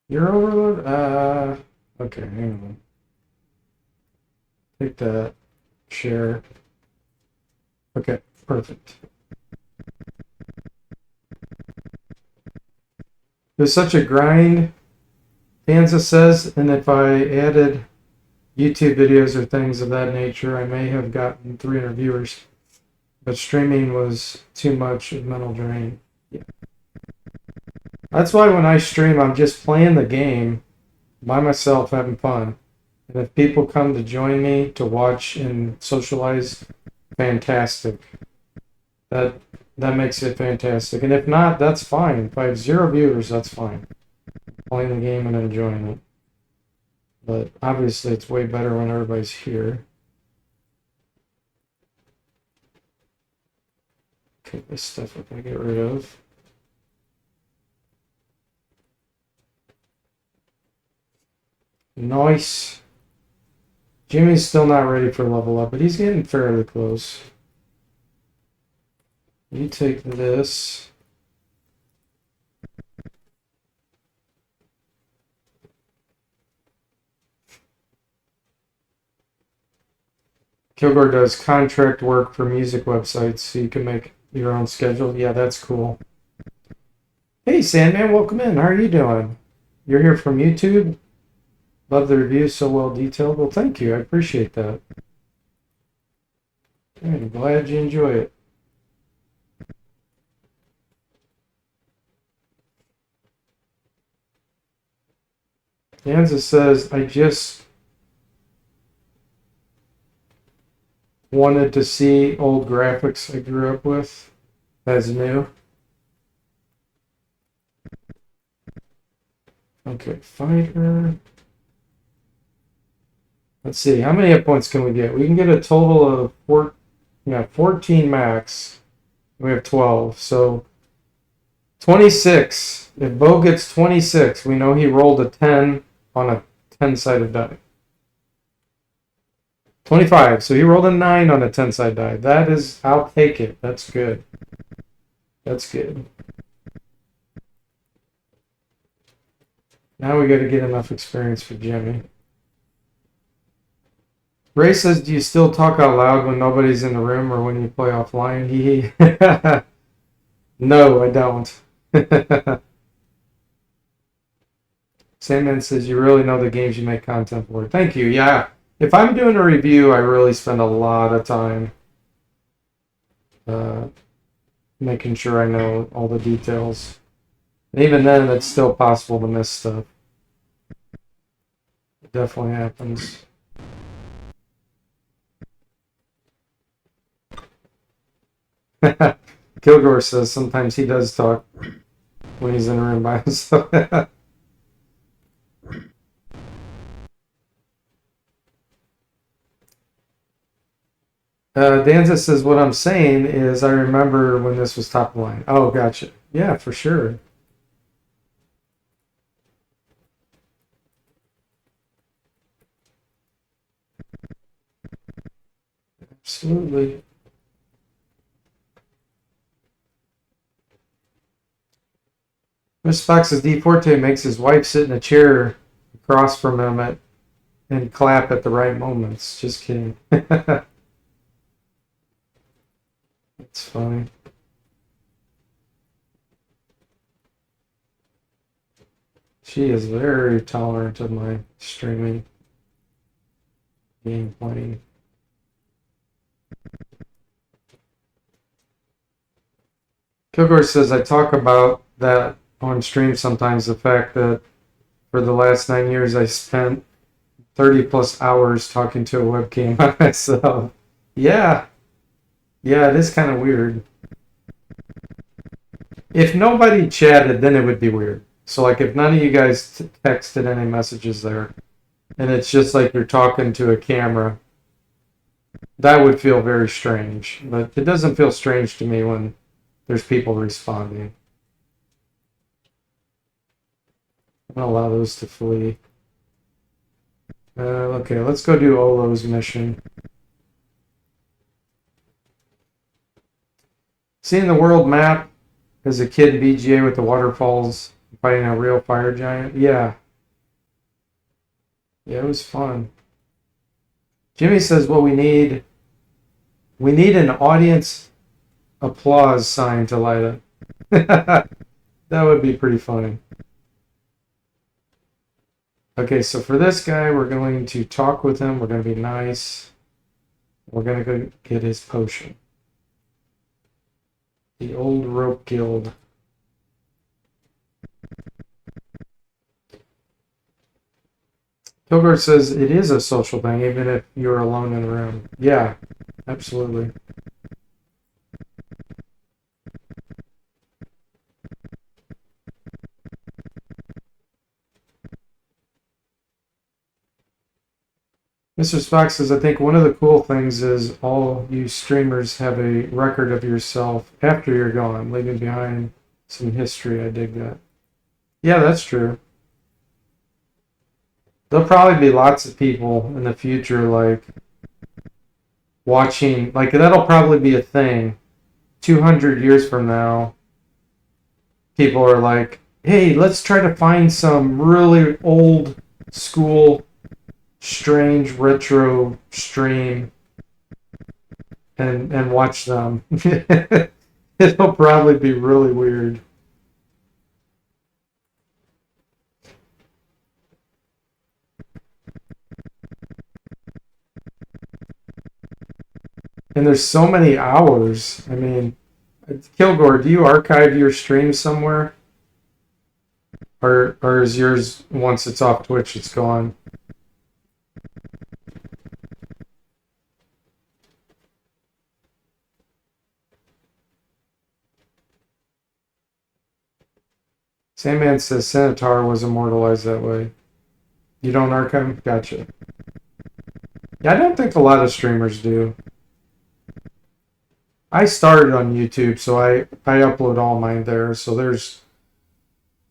You're overload? Okay, hang on. Take that. Share. Okay, perfect. It was such a grind, Danza says, and if I added YouTube videos or things of that nature, I may have gotten 300 viewers. But streaming was too much of mental drain. Yeah. That's why when I stream, I'm just playing the game by myself, having fun. And if people come to join me to watch and socialize, fantastic. That makes it fantastic. And if not, that's fine. If I have 0 viewers, that's fine. Playing the game and enjoying it. But obviously, it's way better when everybody's here. Okay, this stuff I can get rid of. Nice. Jimmy's still not ready for level up, but he's getting fairly close. You take this. Kilgore does contract work for music websites, so you can make your own schedule. Yeah, that's cool. Hey, Sandman, welcome in. How are you doing? You're here from YouTube? Love the review, so well detailed. Well, thank you. I appreciate that. I'm glad you enjoy it. Danza says, I just wanted to see old graphics I grew up with as new. Okay, fighter. Let's see, how many hit points can we get? We can get a total of 14 max. We have 12, so 26. If Bo gets 26, we know he rolled a 10 on a 10-sided die. 25, so he rolled a 9 on a 10-sided die. That is, I'll take it. That's good. That's good. Now we got to get enough experience for Jimmy. Ray says, do you still talk out loud when nobody's in the room or when you play offline? No, I don't. Sandman says, you really know the games you make content for. Thank you. Yeah. If I'm doing a review, I really spend a lot of time making sure I know all the details. And even then, it's still possible to miss stuff. It definitely happens. Kilgore says sometimes he does talk when he's in a room by himself. Danza says, what I'm saying is I remember when this was top line. Oh, gotcha. Yeah, for sure. Absolutely. Miss Fox says DFortae makes his wife sit in a chair across from him and clap at the right moments. Just kidding. It's funny. She is very tolerant of my streaming game playing. Kilgore says I talk about that on stream sometimes, the fact that for the last 9 years I spent 30 plus hours talking to a webcam by myself. Yeah. Yeah, it is kind of weird. If nobody chatted, then it would be weird. So, like, if none of you guys texted any messages there, and it's just like you're talking to a camera, that would feel very strange. But it doesn't feel strange to me when there's people responding. I'm going to allow those to flee. Okay, let's go do Olo's mission. Seeing the world map as a kid in BGA with the waterfalls fighting a real fire giant. Yeah. Yeah, it was fun. Jimmy says what we need an audience applause sign to light up. That would be pretty funny. Okay, so for this guy, we're going to talk with him. We're going to be nice. We're going to go get his potion. The Old Rope Guild. Kilgore says it is a social thing, even if you're alone in the room. Yeah, absolutely. Mr. Spock says, I think one of the cool things is all you streamers have a record of yourself after you're gone, leaving behind some history. I dig that. Yeah, that's true. There'll probably be lots of people in the future, like, watching, like, that'll probably be a thing. 200 years from now, people are like, hey, let's try to find some really old school strange retro stream and watch them. It'll probably be really weird. And there's so many hours. I mean, Kilgore, do you archive your stream somewhere? Or is yours, once it's off Twitch, it's gone? Sandman says Senator was immortalized that way. You don't archive? Gotcha. Yeah, I don't think a lot of streamers do. I started on YouTube, so I upload all mine there. So there's,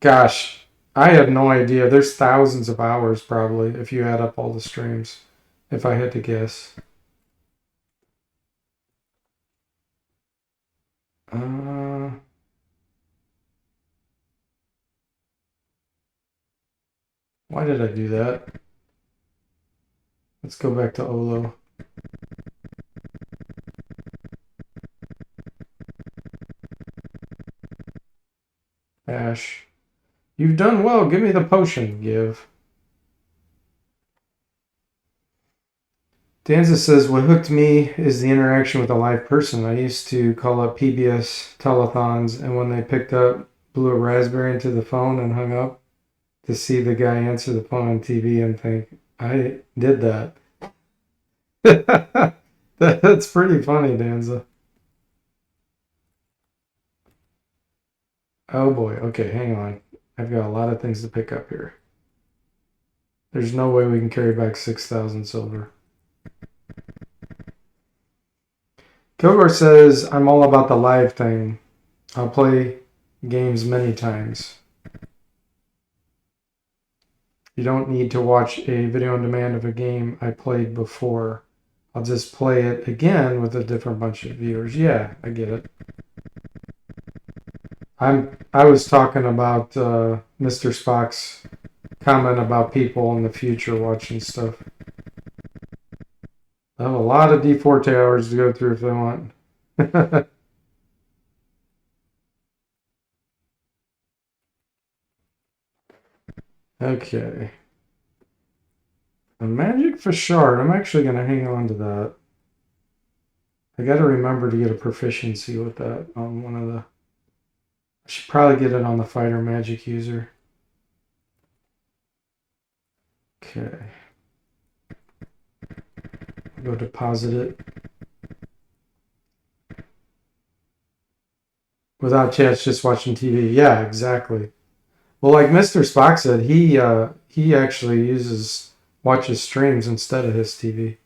gosh, I had no idea. There's thousands of hours probably if you add up all the streams, if I had to guess. Why did I do that? Let's go back to Olo. Ash. You've done well. Give me the potion. Give. Danza says, what hooked me is the interaction with a live person. I used to call up PBS telethons, and when they picked up, blew a raspberry into the phone and hung up to see the guy answer the phone on TV and think, I did that. That's pretty funny, Danza. Oh boy. Okay, hang on. I've got a lot of things to pick up here. There's no way we can carry back 6,000 silver. Kilgore says, I'm all about the live thing. I'll play games many times. You don't need to watch a video on demand of a game I played before. I'll just play it again with a different bunch of viewers. Yeah, I get it. I was talking about Mr. Spock's comment about people in the future watching stuff. I have a lot of DFortae hours to go through if they want. Okay. A magic for shard. I'm actually going to hang on to that. I got to remember to get a proficiency with that on one of the... I should probably get it on the fighter magic user. Okay. Go deposit it. Without chats, just watching TV. Yeah, exactly. Well, like Mr. Spock said, he actually watches streams instead of his TV.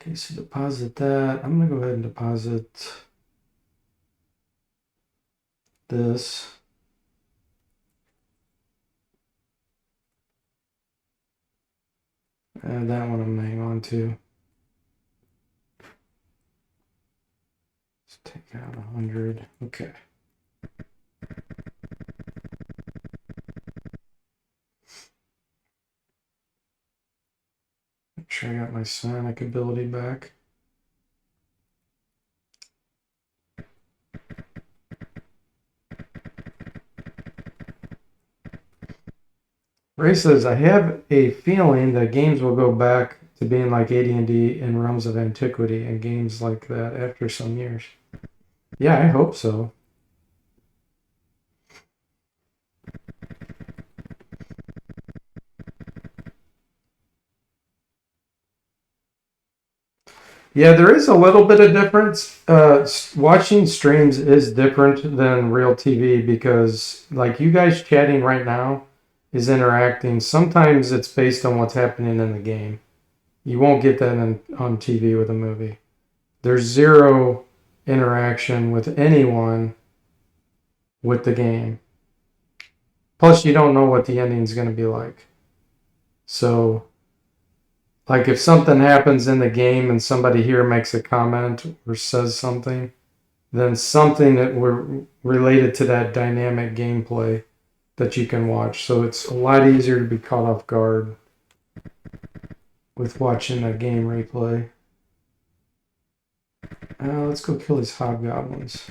Okay, so deposit that. I'm gonna go ahead and deposit this. And that one I'm gonna hang on to. Let's take out 100. Okay. Make sure I got my psionic ability back. Ray says, I have a feeling that games will go back to being like AD&D in Realms of Antiquity and games like that after some years. Yeah, I hope so. Yeah, there is a little bit of difference. Watching streams is different than real TV because, like, you guys chatting right now is interacting. Sometimes it's based on what's happening in the game. You won't get that on TV with a movie. There's zero interaction with anyone with the game. Plus, you don't know what the ending is going to be like. So, like, if something happens in the game and somebody here makes a comment or says something, then something that were related to that dynamic gameplay that you can watch. So it's a lot easier to be caught off guard with watching a game replay. Let's go kill these hobgoblins.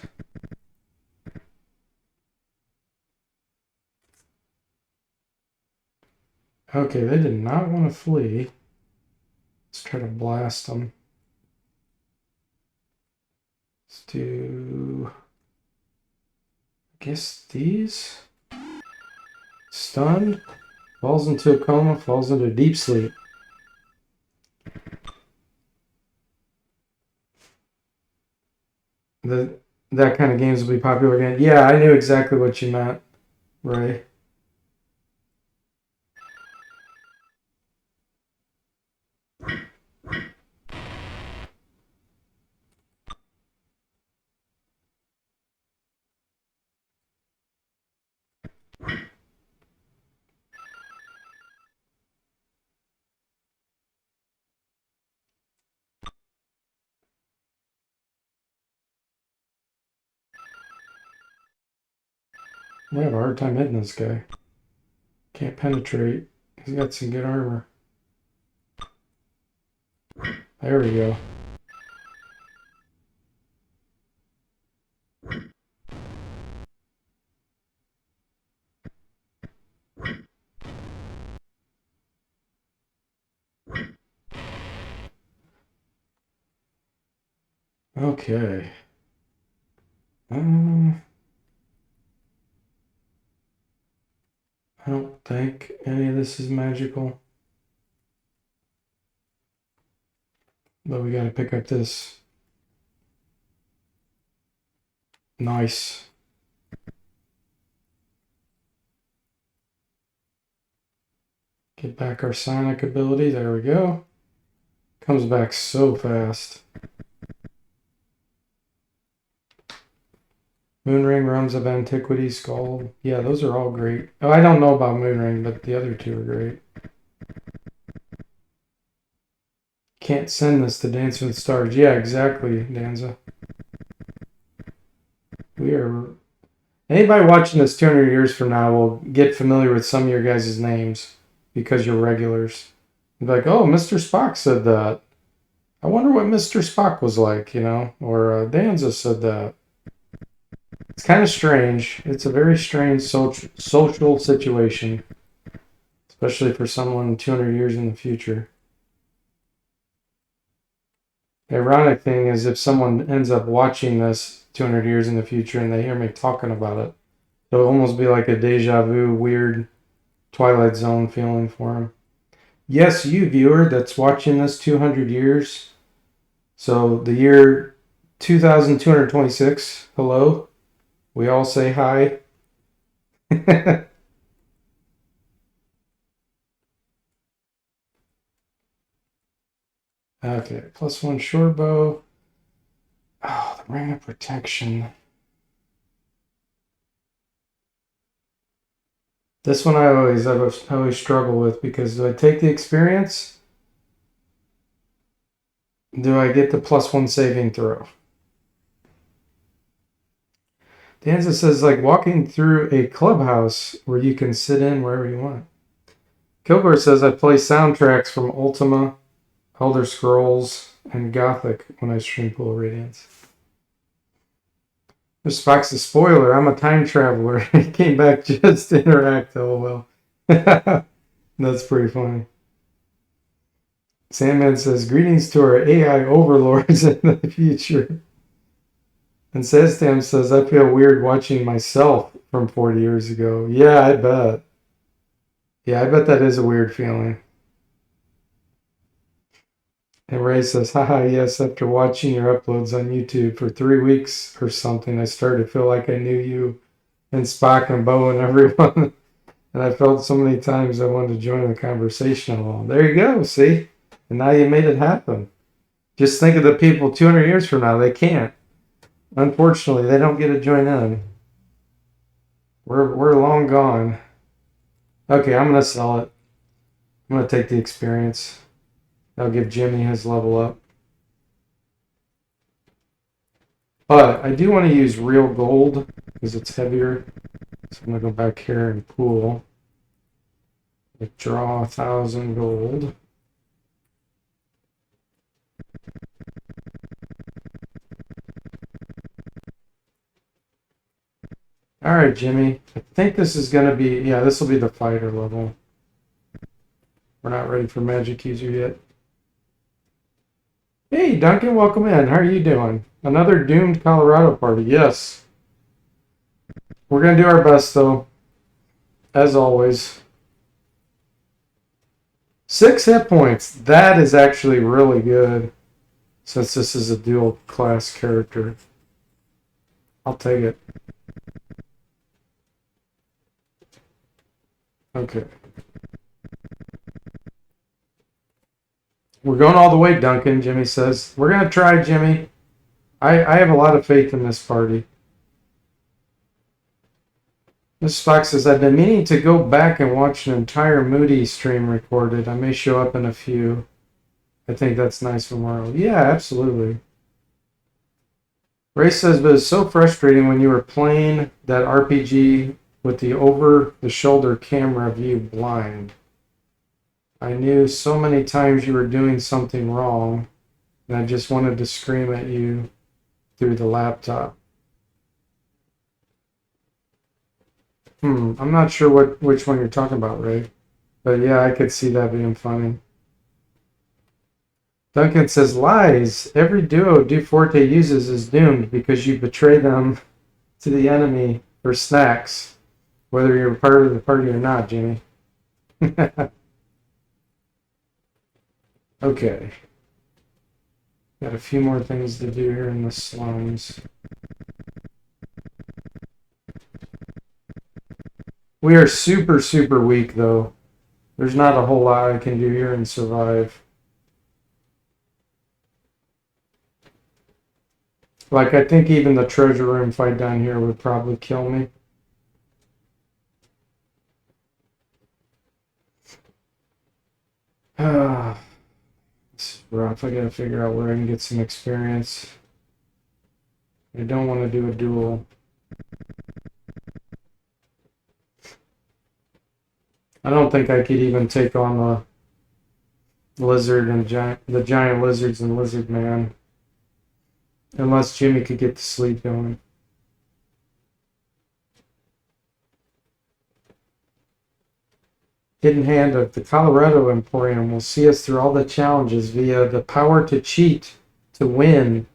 Okay, they did not want to flee. Let's try to blast them. Let's do, I guess, these. Stunned. Falls into a coma, falls into deep sleep. that kind of games will be popular again. Yeah, I knew exactly what you meant, Ray. We have a hard time hitting this guy. Can't penetrate. He's got some good armor. There we go. Okay. I don't think any of this is magical. But we gotta pick up this. Nice. Get back our psionic ability. There we go. Comes back so fast. Moonring, Realms of Antiquity, Skull. Yeah, those are all great. Oh, I don't know about Moonring, but the other two are great. Can't send this to Dance with the Stars. Yeah, exactly, Danza. We are... Anybody watching this 200 years from now will get familiar with some of your guys' names because you're regulars. You're like, oh, Mr. Spock said that. I wonder what Mr. Spock was like, you know? Or Danza said that. It's kind of strange. It's a very strange social situation, especially for someone 200 years in the future. The ironic thing is if someone ends up watching this 200 years in the future and they hear me talking about it, it'll almost be like a deja vu, weird Twilight Zone feeling for them. Yes, you viewer that's watching this 200 years. So the year 2226, hello. We all say hi. Okay, +1 short bow. Oh, the ring of protection. This one I always struggle with because do I take the experience? Do I get the +1 saving throw? Danza says like walking through a clubhouse where you can sit in wherever you want. Kilgore says I play soundtracks from Ultima, Elder Scrolls, and Gothic when I stream Pool Radiance. This Spock's a spoiler. I'm a time traveler. He came back just to interact. Oh well. That's pretty funny. Sandman says, greetings to our AI overlords in the future. And Sestam says, I feel weird watching myself from 40 years ago. Yeah, I bet. Yeah, I bet that is a weird feeling. And Ray says, haha, yes, after watching your uploads on YouTube for 3 weeks or something, I started to feel like I knew you and Spock and Bo and everyone. And I felt so many times I wanted to join the conversation along. There you go, see? And now you made it happen. Just think of the people 200 years from now. They can't. Unfortunately, they don't get to join in. We're long gone. Okay, I'm going to sell it. I'm going to take the experience. That'll give Jimmy his level up. But I do want to use real gold because it's heavier. So I'm going to go back here and pool. Withdraw 1,000 gold. All right, Jimmy. I think this is going to be, yeah, this will be the fighter level. We're not ready for Magic User yet. Hey, Duncan, welcome in. How are you doing? Another doomed Colorado party. Yes. We're going to do our best, though. As always. 6 hit points. That is actually really good. Since this is a dual class character. I'll take it. Okay. We're going all the way, Duncan, Jimmy says. We're going to try, Jimmy. I have a lot of faith in this party. Mrs. Fox says, I've been meaning to go back and watch an entire Moody stream recorded. I may show up in a few. I think that's nice Memorial. Yeah, absolutely. Ray says, but it's so frustrating when you were playing that RPG with the over-the-shoulder camera view blind. I knew so many times you were doing something wrong, and I just wanted to scream at you through the laptop. I'm not sure which one you're talking about, Ray. But yeah, I could see that being funny. Duncan says, lies. Every duo DFortae uses is doomed because you betray them to the enemy for snacks, whether you're part of the party or not, Jimmy. Okay. Got a few more things to do here in the slums. We are super, super weak, though. There's not a whole lot I can do here and survive. Like, I think even the treasure room fight down here would probably kill me. This is rough. I gotta figure out where I can get some experience. I don't want to do a duel. I don't think I could even take on the lizard and the giant lizards and lizard man. Unless Jimmy could get the sleep going. Hidden hand of the Colorado Emporium will see us through all the challenges via the power to cheat, to win,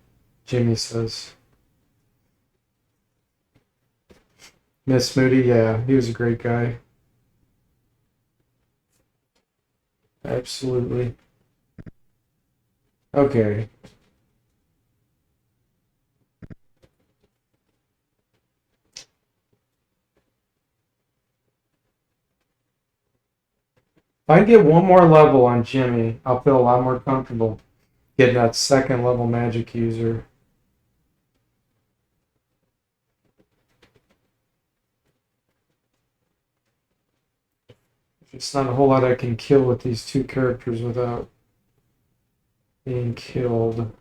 Jimmy says. Miss Moody, yeah, he was a great guy. Absolutely. Okay. If I get one more level on Jimmy, I'll feel a lot more comfortable getting that second level magic user. It's not a whole lot I can kill with these two characters without being killed.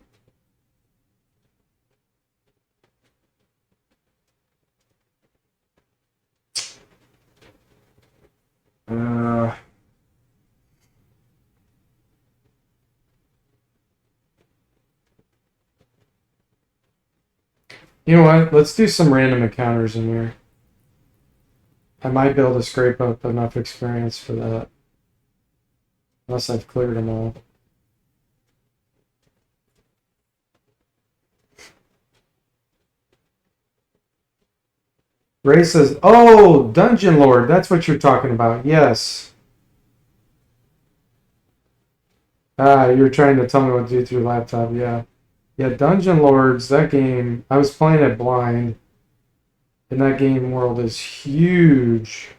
You know what? Let's do some random encounters in here. I might be able to scrape up enough experience for that. Unless I've cleared them all. Ray says, oh, Dungeon Lord, that's what you're talking about. Yes. You were trying to tell me what to do through your laptop. Yeah. Yeah, Dungeon Lords, that game, I was playing it blind. And that game world is huge.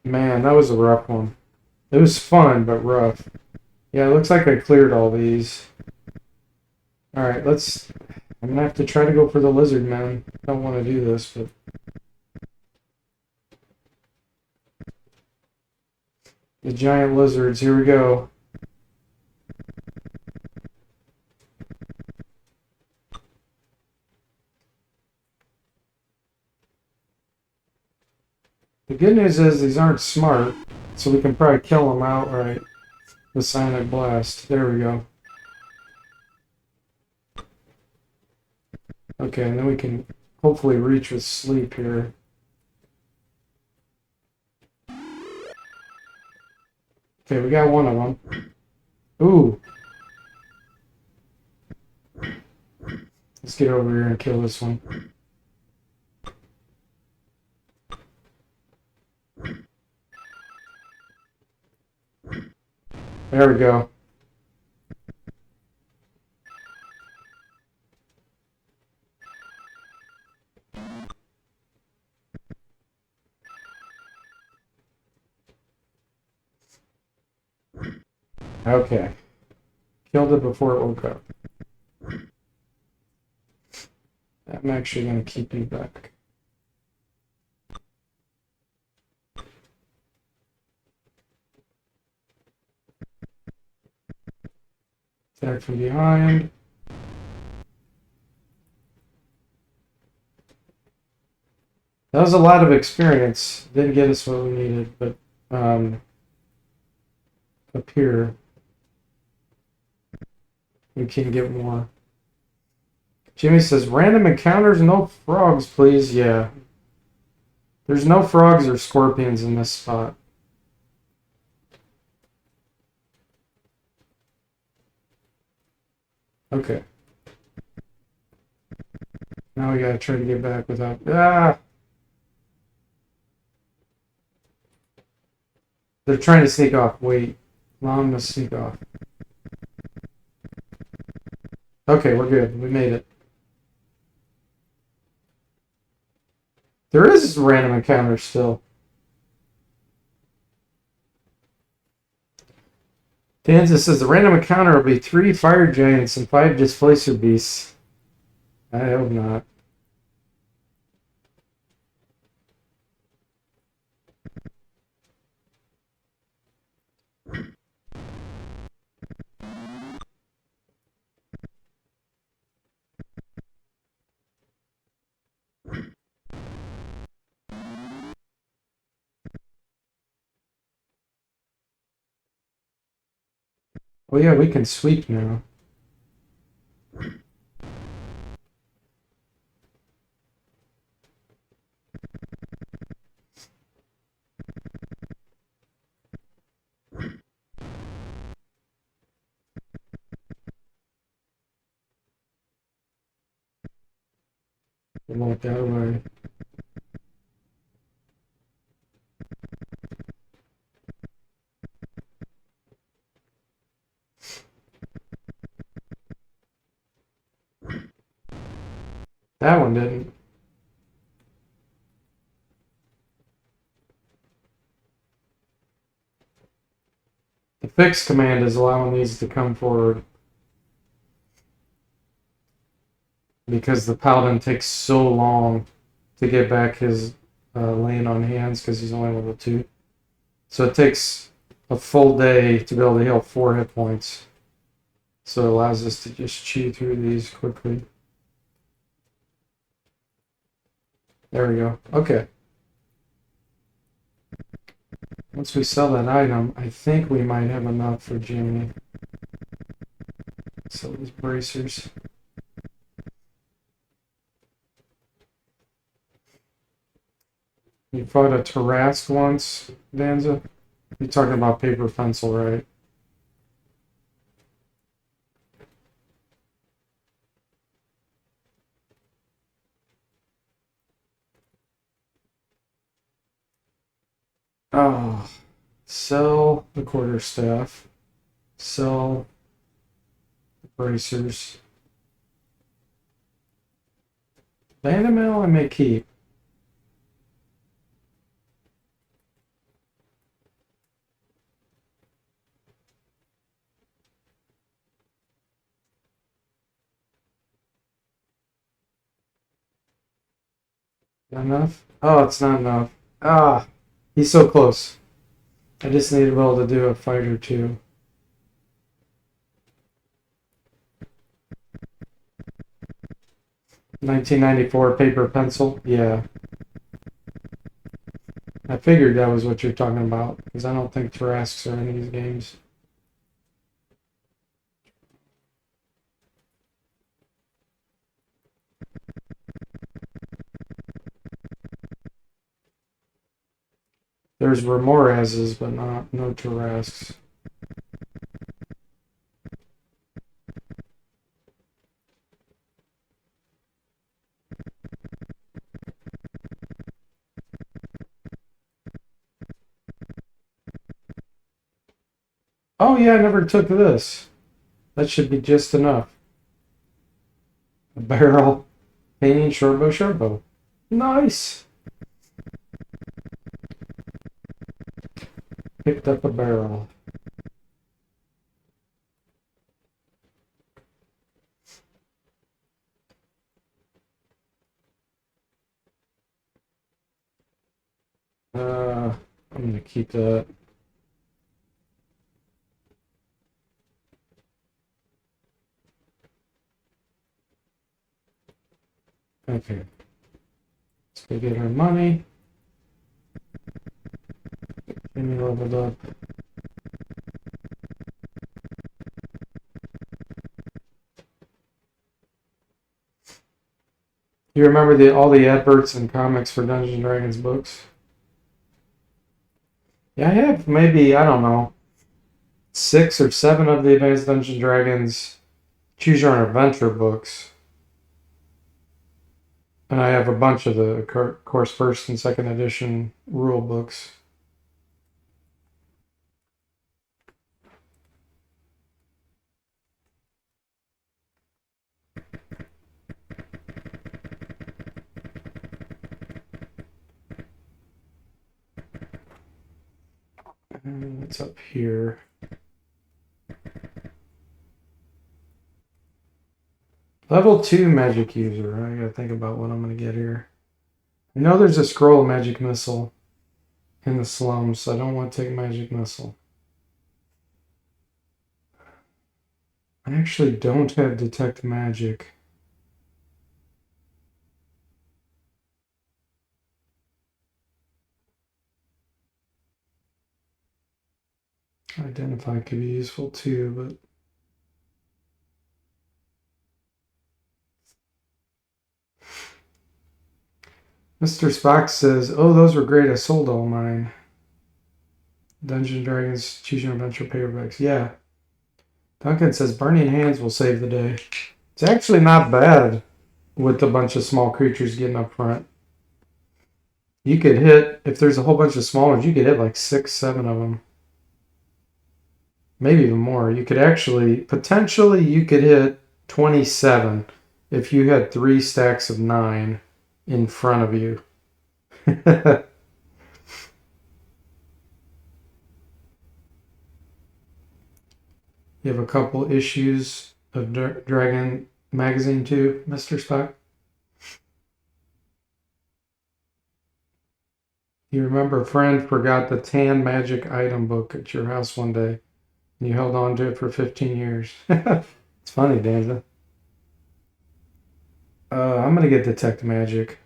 Man, that was a rough one. It was fun, but rough. Yeah, it looks like I cleared all these. Alright, I'm gonna have to try to go for the lizard man. I don't want to do this, but... The giant lizards, here we go. The good news is these aren't smart, so we can probably kill them outright with Psionic Blast. There we go. Okay, and then we can hopefully reach with sleep here. Okay, we got one of them. Ooh. Let's get over here and kill this one. There we go. Okay. Killed it before it woke up. I'm actually going to keep you back. Attack from behind. That was a lot of experience. Didn't get us what we needed, but up here we can get more. Jimmy says, random encounters, no frogs, please. Yeah. There's no frogs or scorpions in this spot. Okay. Now we gotta try to get back without... Ah! They're trying to sneak off. Wait. Allow them to sneak off. Okay, we're good. We made it. There is random encounters still. Danza says the random encounter will be 3 fire giants and 5 displacer beasts. I hope not. Oh yeah, we can sweep now. We won't that way. That one didn't. The fix command is allowing these to come forward. Because the paladin takes so long to get back his laying on hands because he's only level 2. So it takes a full day to be able to heal 4 hit points. So it allows us to just chew through these quickly. There we go. Okay. Once we sell that item, I think we might have enough for Jimmy. Sell these bracers. You fought a Tarask once, Danza? You're talking about paper pencil, right? Oh, sell the quarterstaff. Sell the bracers. Bandit mail I may keep. Not enough? Oh, it's not enough. Ah, he's so close. I just need to be able to do a fight or two. $19.94 paper pencil. Yeah. I figured that was what you're talking about, because I don't think Tarasks are in these games. There's Remorazes, but no Tarasks. Oh yeah, I never took this. That should be just enough. A barrel, painting, shortbow. Nice. Picked up a barrel. gonna keep that. Okay. Let's go get our money. Get me leveled up. You remember all the adverts and comics for Dungeons and Dragons books? Yeah, I have maybe, I don't know, 6 or 7 of the Advanced Dungeons and Dragons Choose Your Own Adventure books. And I have a bunch of the course first and second edition rule books. And what's up here? Level 2 magic user. I gotta think about what I'm gonna get here. I know there's a scroll magic missile in the slums, so I don't want to take magic missile. I actually don't have detect magic. Identify could be useful too, but Mr. Spock says, "Oh, those were great. I sold all mine." Dungeons & Dragons Choose Your Own Adventure paperbacks. Yeah. Duncan says, "Burning Hands will save the day." It's actually not bad with a bunch of small creatures getting up front. You could hit, if there's a whole bunch of small ones, you could hit like 6, 7 of them. Maybe even more. You could actually, potentially, you could hit 27 if you had 3 stacks of 9 in front of you. You have a couple issues of Dragon magazine too, Mr. Spock? You remember a friend forgot the tan magic item book at your house one day, and you held on to it for 15 years. It's funny, Danza. I'm going to get detect magic.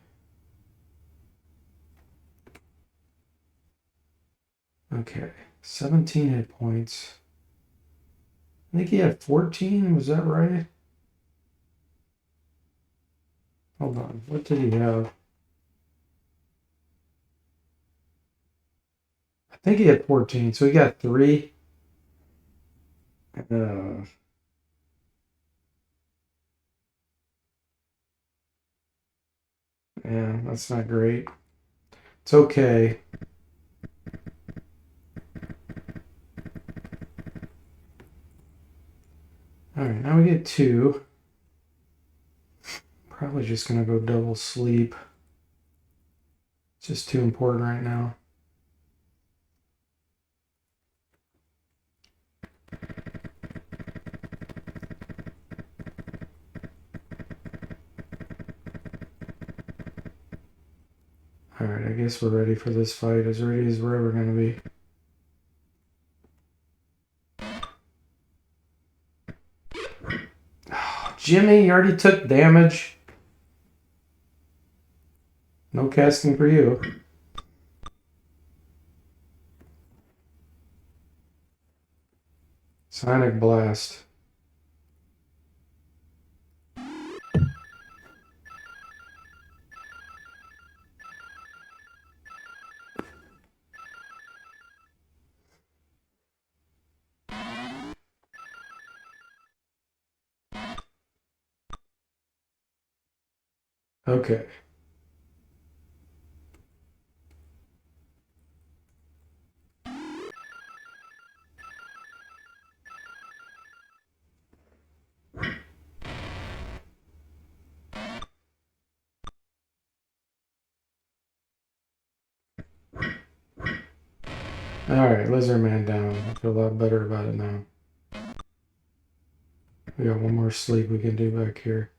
Okay, 17 hit points. I think he had 14, was that right? Hold on, what did he have? I think he had 14, so he got 3. Yeah, that's not great. It's okay. Alright, now we get 2. Probably just going to go double sleep. It's just too important right now. Alright, I guess we're ready for this fight. As ready as we're ever going to be. Oh, Jimmy, you already took damage. No casting for you. Sonic Blast. Okay. Alright, Lizard Man down. I feel a lot better about it now. We got one more sleep we can do back here.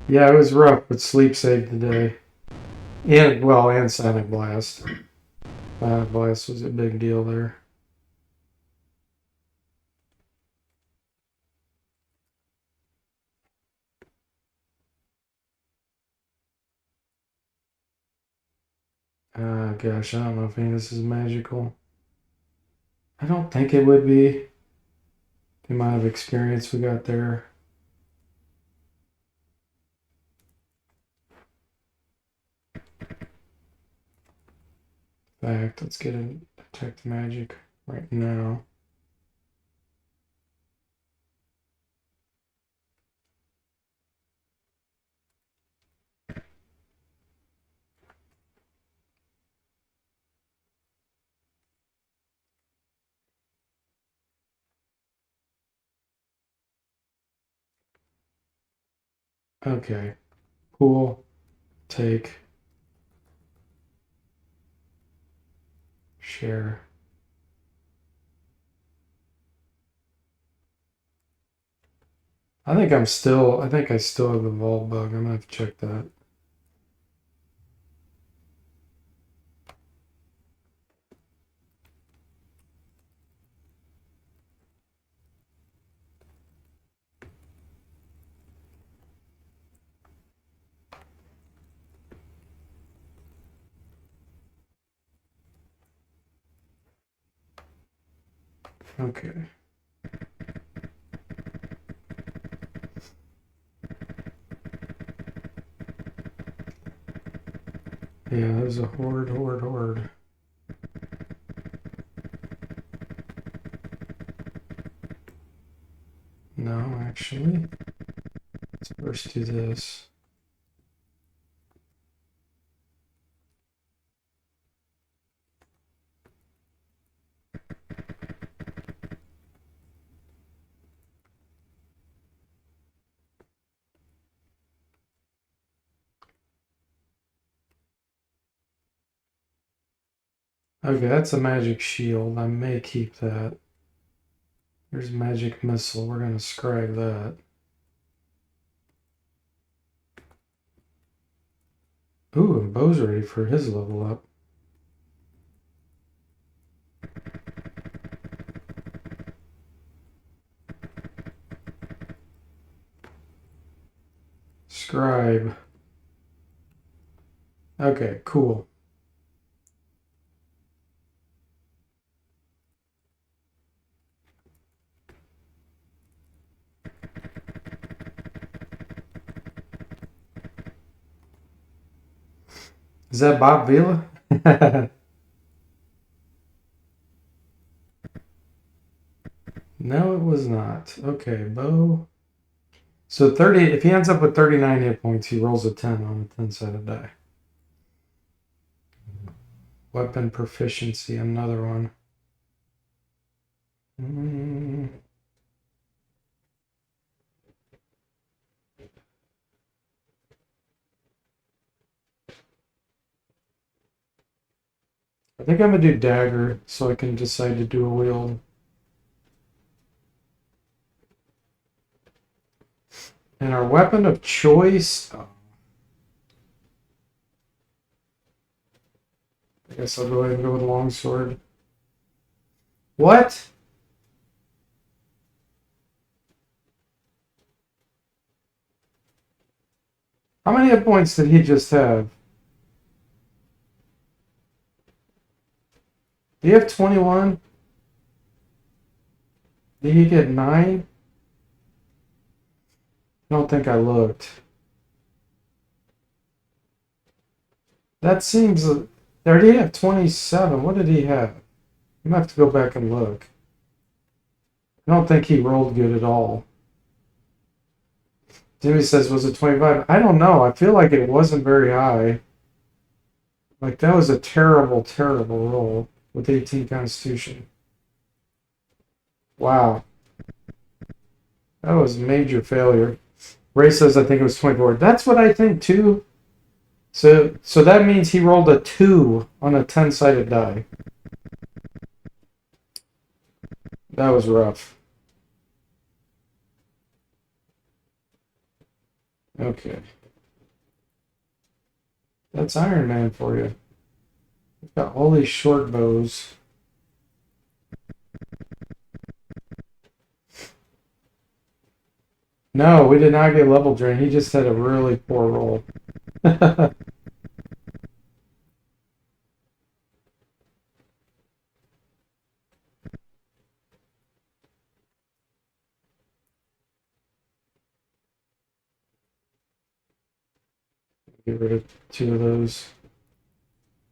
Yeah, it was rough, but sleep saved the day. And Sonic Blast. Sonic Blast was a big deal there. Gosh, I don't know if any of this is magical. I don't think it would be. The amount of experience we got there. In fact, let's get a detect magic right now. Okay. Cool. Take. Share. I think I still have the vault bug. I'm gonna have to check that. Okay. Yeah, there's a horde. No, actually. Let's first do this. Okay, that's a magic shield. I may keep that. There's magic missile. We're gonna scribe that. Ooh, and Bo's ready for his level up. Scribe. Okay, cool. Is that Bob Vila? No, it was not. Okay, Bo. So 30, if he ends up with 39 hit points, he rolls a 10 on a 10-sided die. Weapon proficiency, another one. I think I'm gonna do dagger so I can decide to do a wield. And our weapon of choice. Oh, I guess I'll go ahead and go with longsword. What? How many hit points did he just have? Do you have 21? Did he get 9? I don't think I looked. That seems. There did he have 27? What did he have? I'm gonna have to go back and look. I don't think he rolled good at all. Jimmy says, was it 25? I don't know. I feel like it wasn't very high. Like, that was a terrible, terrible roll with 18 Constitution. Wow. That was a major failure. Ray says, I think it was 24. That's what I think, too. So that means he rolled a 2 on a 10-sided die. That was rough. Okay. That's Iron Man for you. We've got all these short bows. No, we did not get level drain. He just had a really poor roll. Get rid of 2 of those.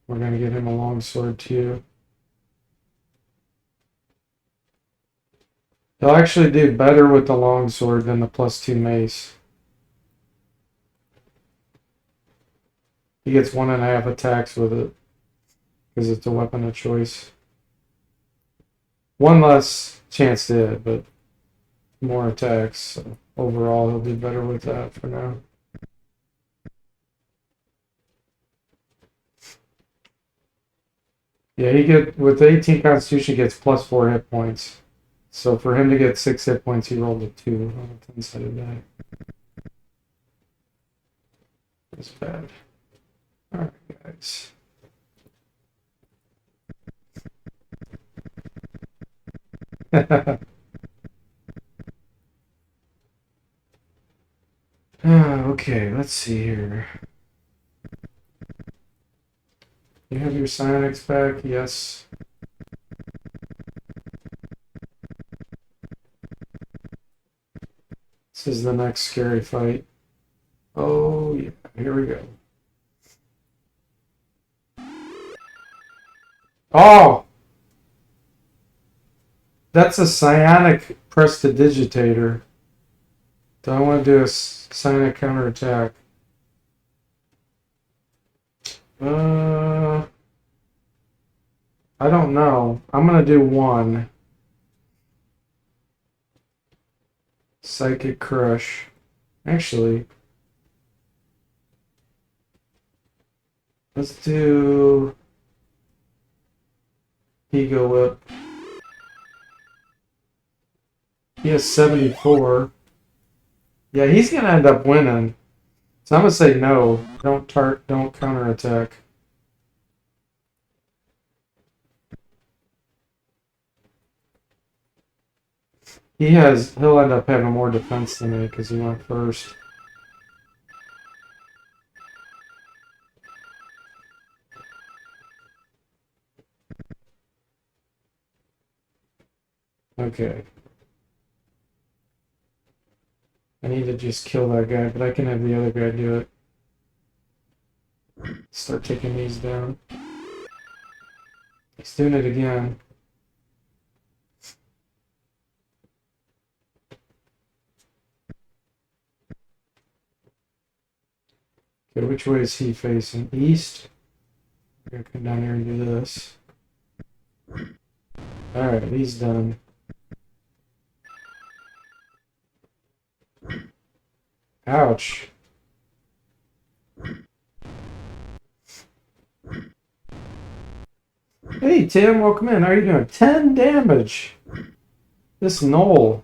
We're going to get him a longsword too. He'll actually do better with the longsword than the +2 mace. He gets 1.5 attacks with it because it's a weapon of choice. 1 less chance to hit, but more attacks. So overall, he'll do better with that for now. Yeah, he get with 18 Constitution, he gets +4 hit points. So for him to get 6 hit points, he rolled a 2 on the 10-sided die. That's bad. All right, guys. Okay, let's see here. You have your Psionics back? Yes. This is the next scary fight. Oh, yeah. Here we go. Oh! That's a psionic prestidigitator. Do I want to do a psionic counterattack? I don't know. I'm going to do 1. Psychic Crush. Actually, let's do Ego Whip. He has 74. Yeah, he's gonna end up winning. So I'm gonna say no. Don't counterattack. He'll end up having more defense than me because he went first. Okay. I need to just kill that guy, but I can have the other guy do it. Start taking these down. He's doing it again. Okay, which way is he facing? East? I'm gonna come down here and do this. Alright, he's done. Ouch. Hey Tim, welcome in. How are you doing? 10 damage. This Knoll.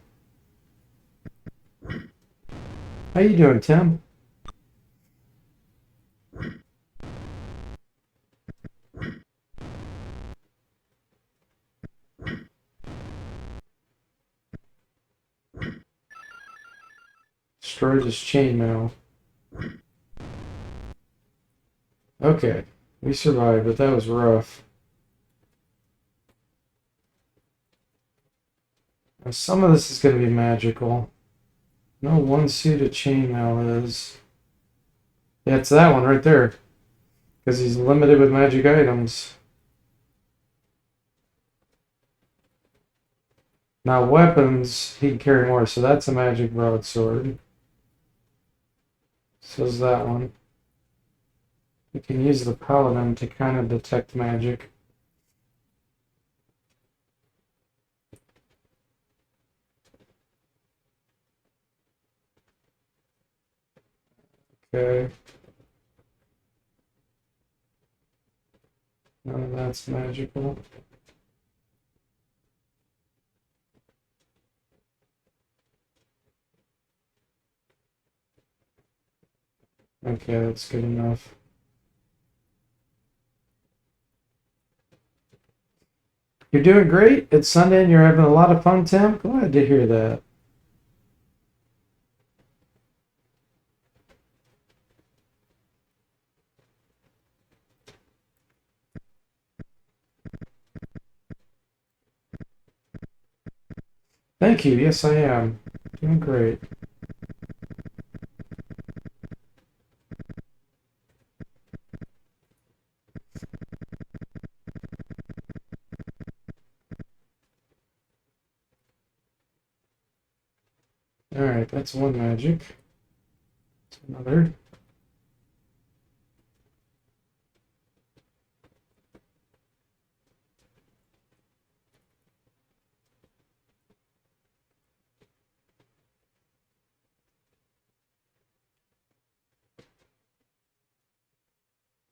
How you doing, Tim? Destroyed his chainmail. Okay, we survived, but that was rough. Now, some of this is going to be magical. No one suit of chainmail is. Yeah, it's that one right there. Because he's limited with magic items. Now weapons, he can carry more, so that's a magic broadsword. So is that one. You can use the paladin to kind of detect magic. Okay. None of that's magical. Okay, that's good enough. You're doing great. It's Sunday and you're having a lot of fun, Tim. Glad to hear that. Thank you. Yes, I am. Doing great. Alright, that's one magic. That's another.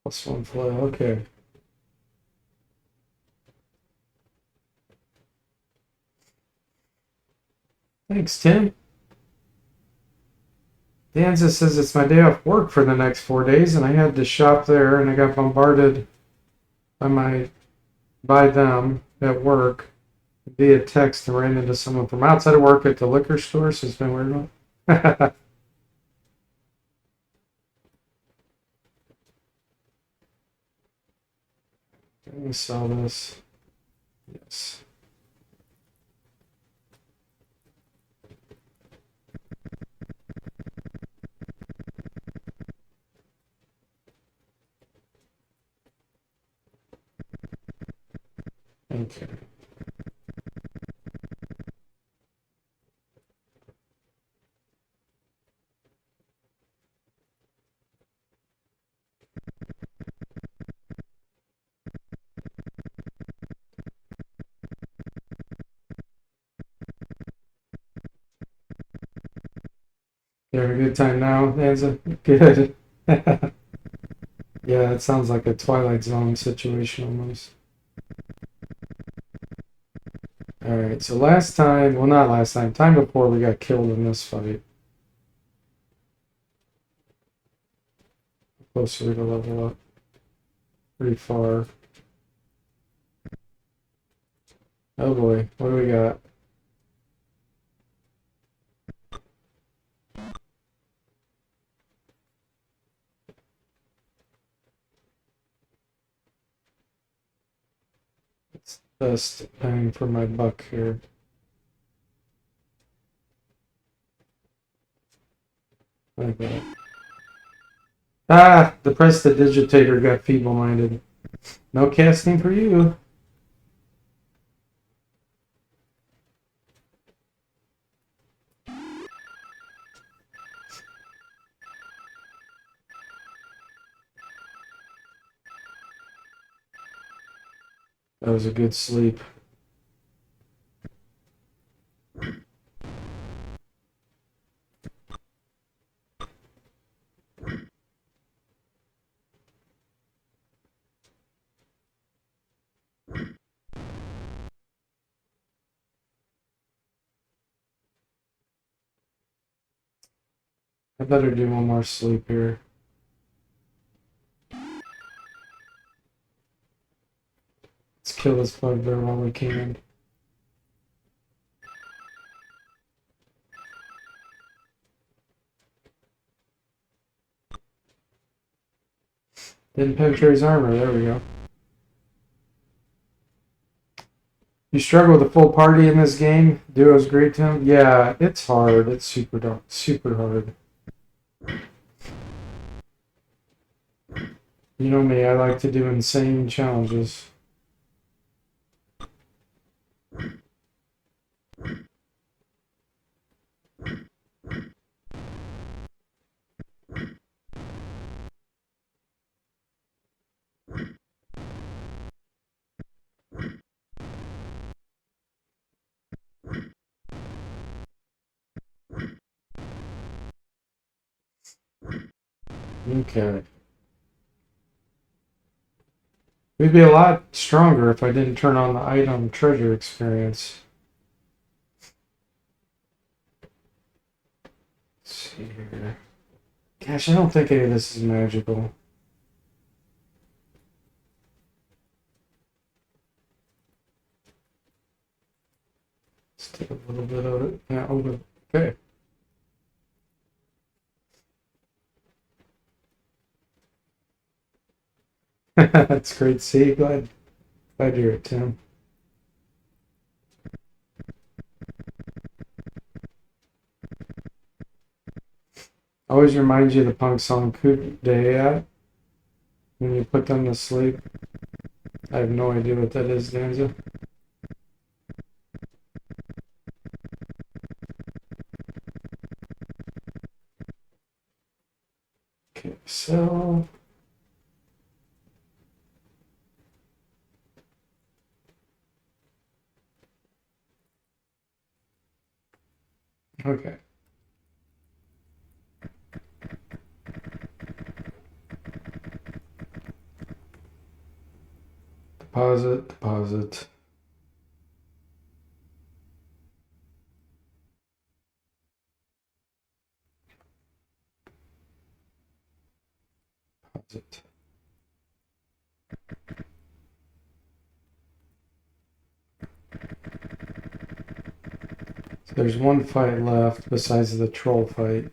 Plus one flail. Okay. Thanks, Tim. Danza says it's my day off work for the next 4 days, and I had to shop there, and I got bombarded by them at work via text and ran into someone from outside of work at the liquor store, so it's been weird. Let me sell this. Yes. Okay. You having a good time now, Danza? Good. Yeah, it sounds like a Twilight Zone situation almost. Alright, so last time, well, not last time, time before we got killed in this fight. Closer to level up. Pretty far. Oh boy, what do we got? It's best bang for my buck here. Like that. Ah, the prestidigitator got feeble-minded. No casting for you. That was a good sleep. I better do one more sleep here. Let's kill this bugbear while we can. Didn't penetrate his armor. There we go. You struggle with a full party in this game? Duo's great, Tim? Yeah, it's hard. It's super hard. You know me, I like to do insane challenges. Okay. We'd be a lot stronger if I didn't turn on the item treasure experience. Let's see here. Gosh, I don't think any of this is magical. Let's take a little bit of it. Yeah, okay. That's great to see. Glad to hear it, Tim. Always reminds you of the punk song Coup de when you put them to sleep. I have no idea what that is, Danza. Okay, so okay. Deposit, deposit. Deposit. So there's one fight left besides the troll fight.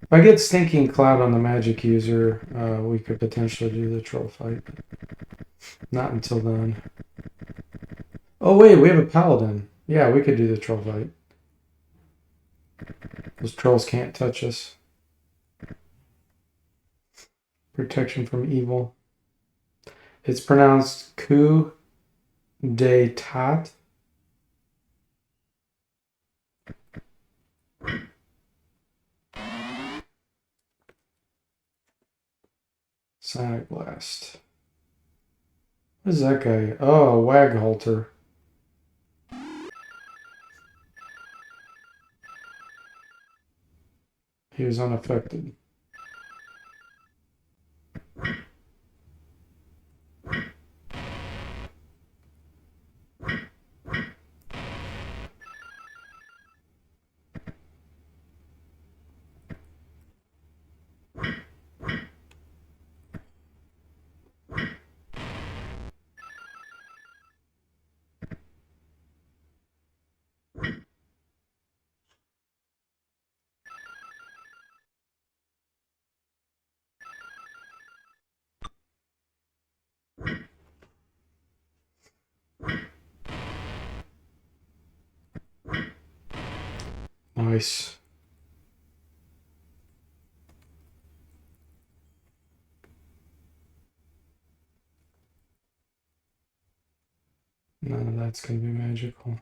If I get Stinking Cloud on the magic user, we could potentially do the troll fight. Not until then. Oh wait, we have a paladin. Yeah, we could do the troll fight. Those trolls can't touch us. Protection from evil. It's pronounced coup d'etat. Sonic Blast. What is that guy? Oh, Waghalter. He was unaffected. Nice. None of that's going to be magical.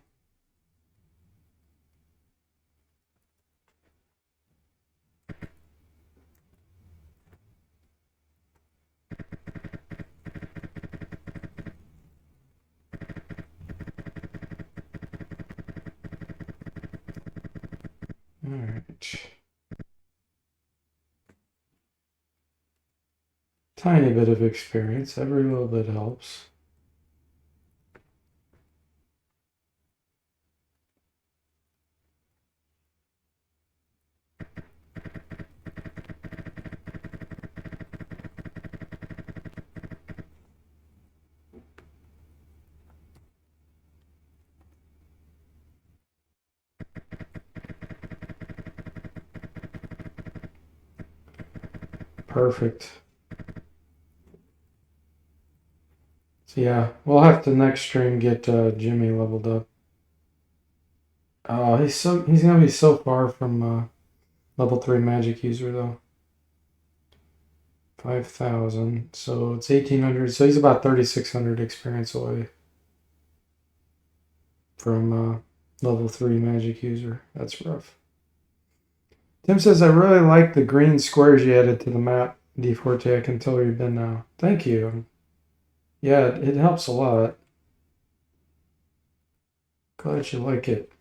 Alright. Tiny bit of experience. Every little bit helps. Perfect. So yeah, we'll have to next stream get Jimmy leveled up. Oh, he's gonna be so far from level 3 magic user though. 5,000. So it's 1,800. So he's about 3,600 experience away from level 3 magic user. That's rough. Tim says, I really like the green squares you added to the map, DFortae. I can tell where you've been now. Thank you. Yeah, it helps a lot. Glad you like it.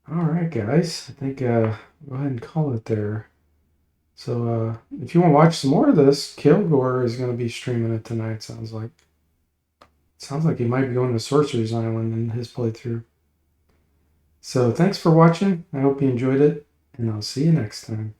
All right, guys. I think go ahead and call it there. So if you want to watch some more of this, Kilgore is going to be streaming it tonight, sounds like. Sounds like he might be going to Sorcerer's Island in his playthrough. So thanks for watching. I hope you enjoyed it, and I'll see you next time.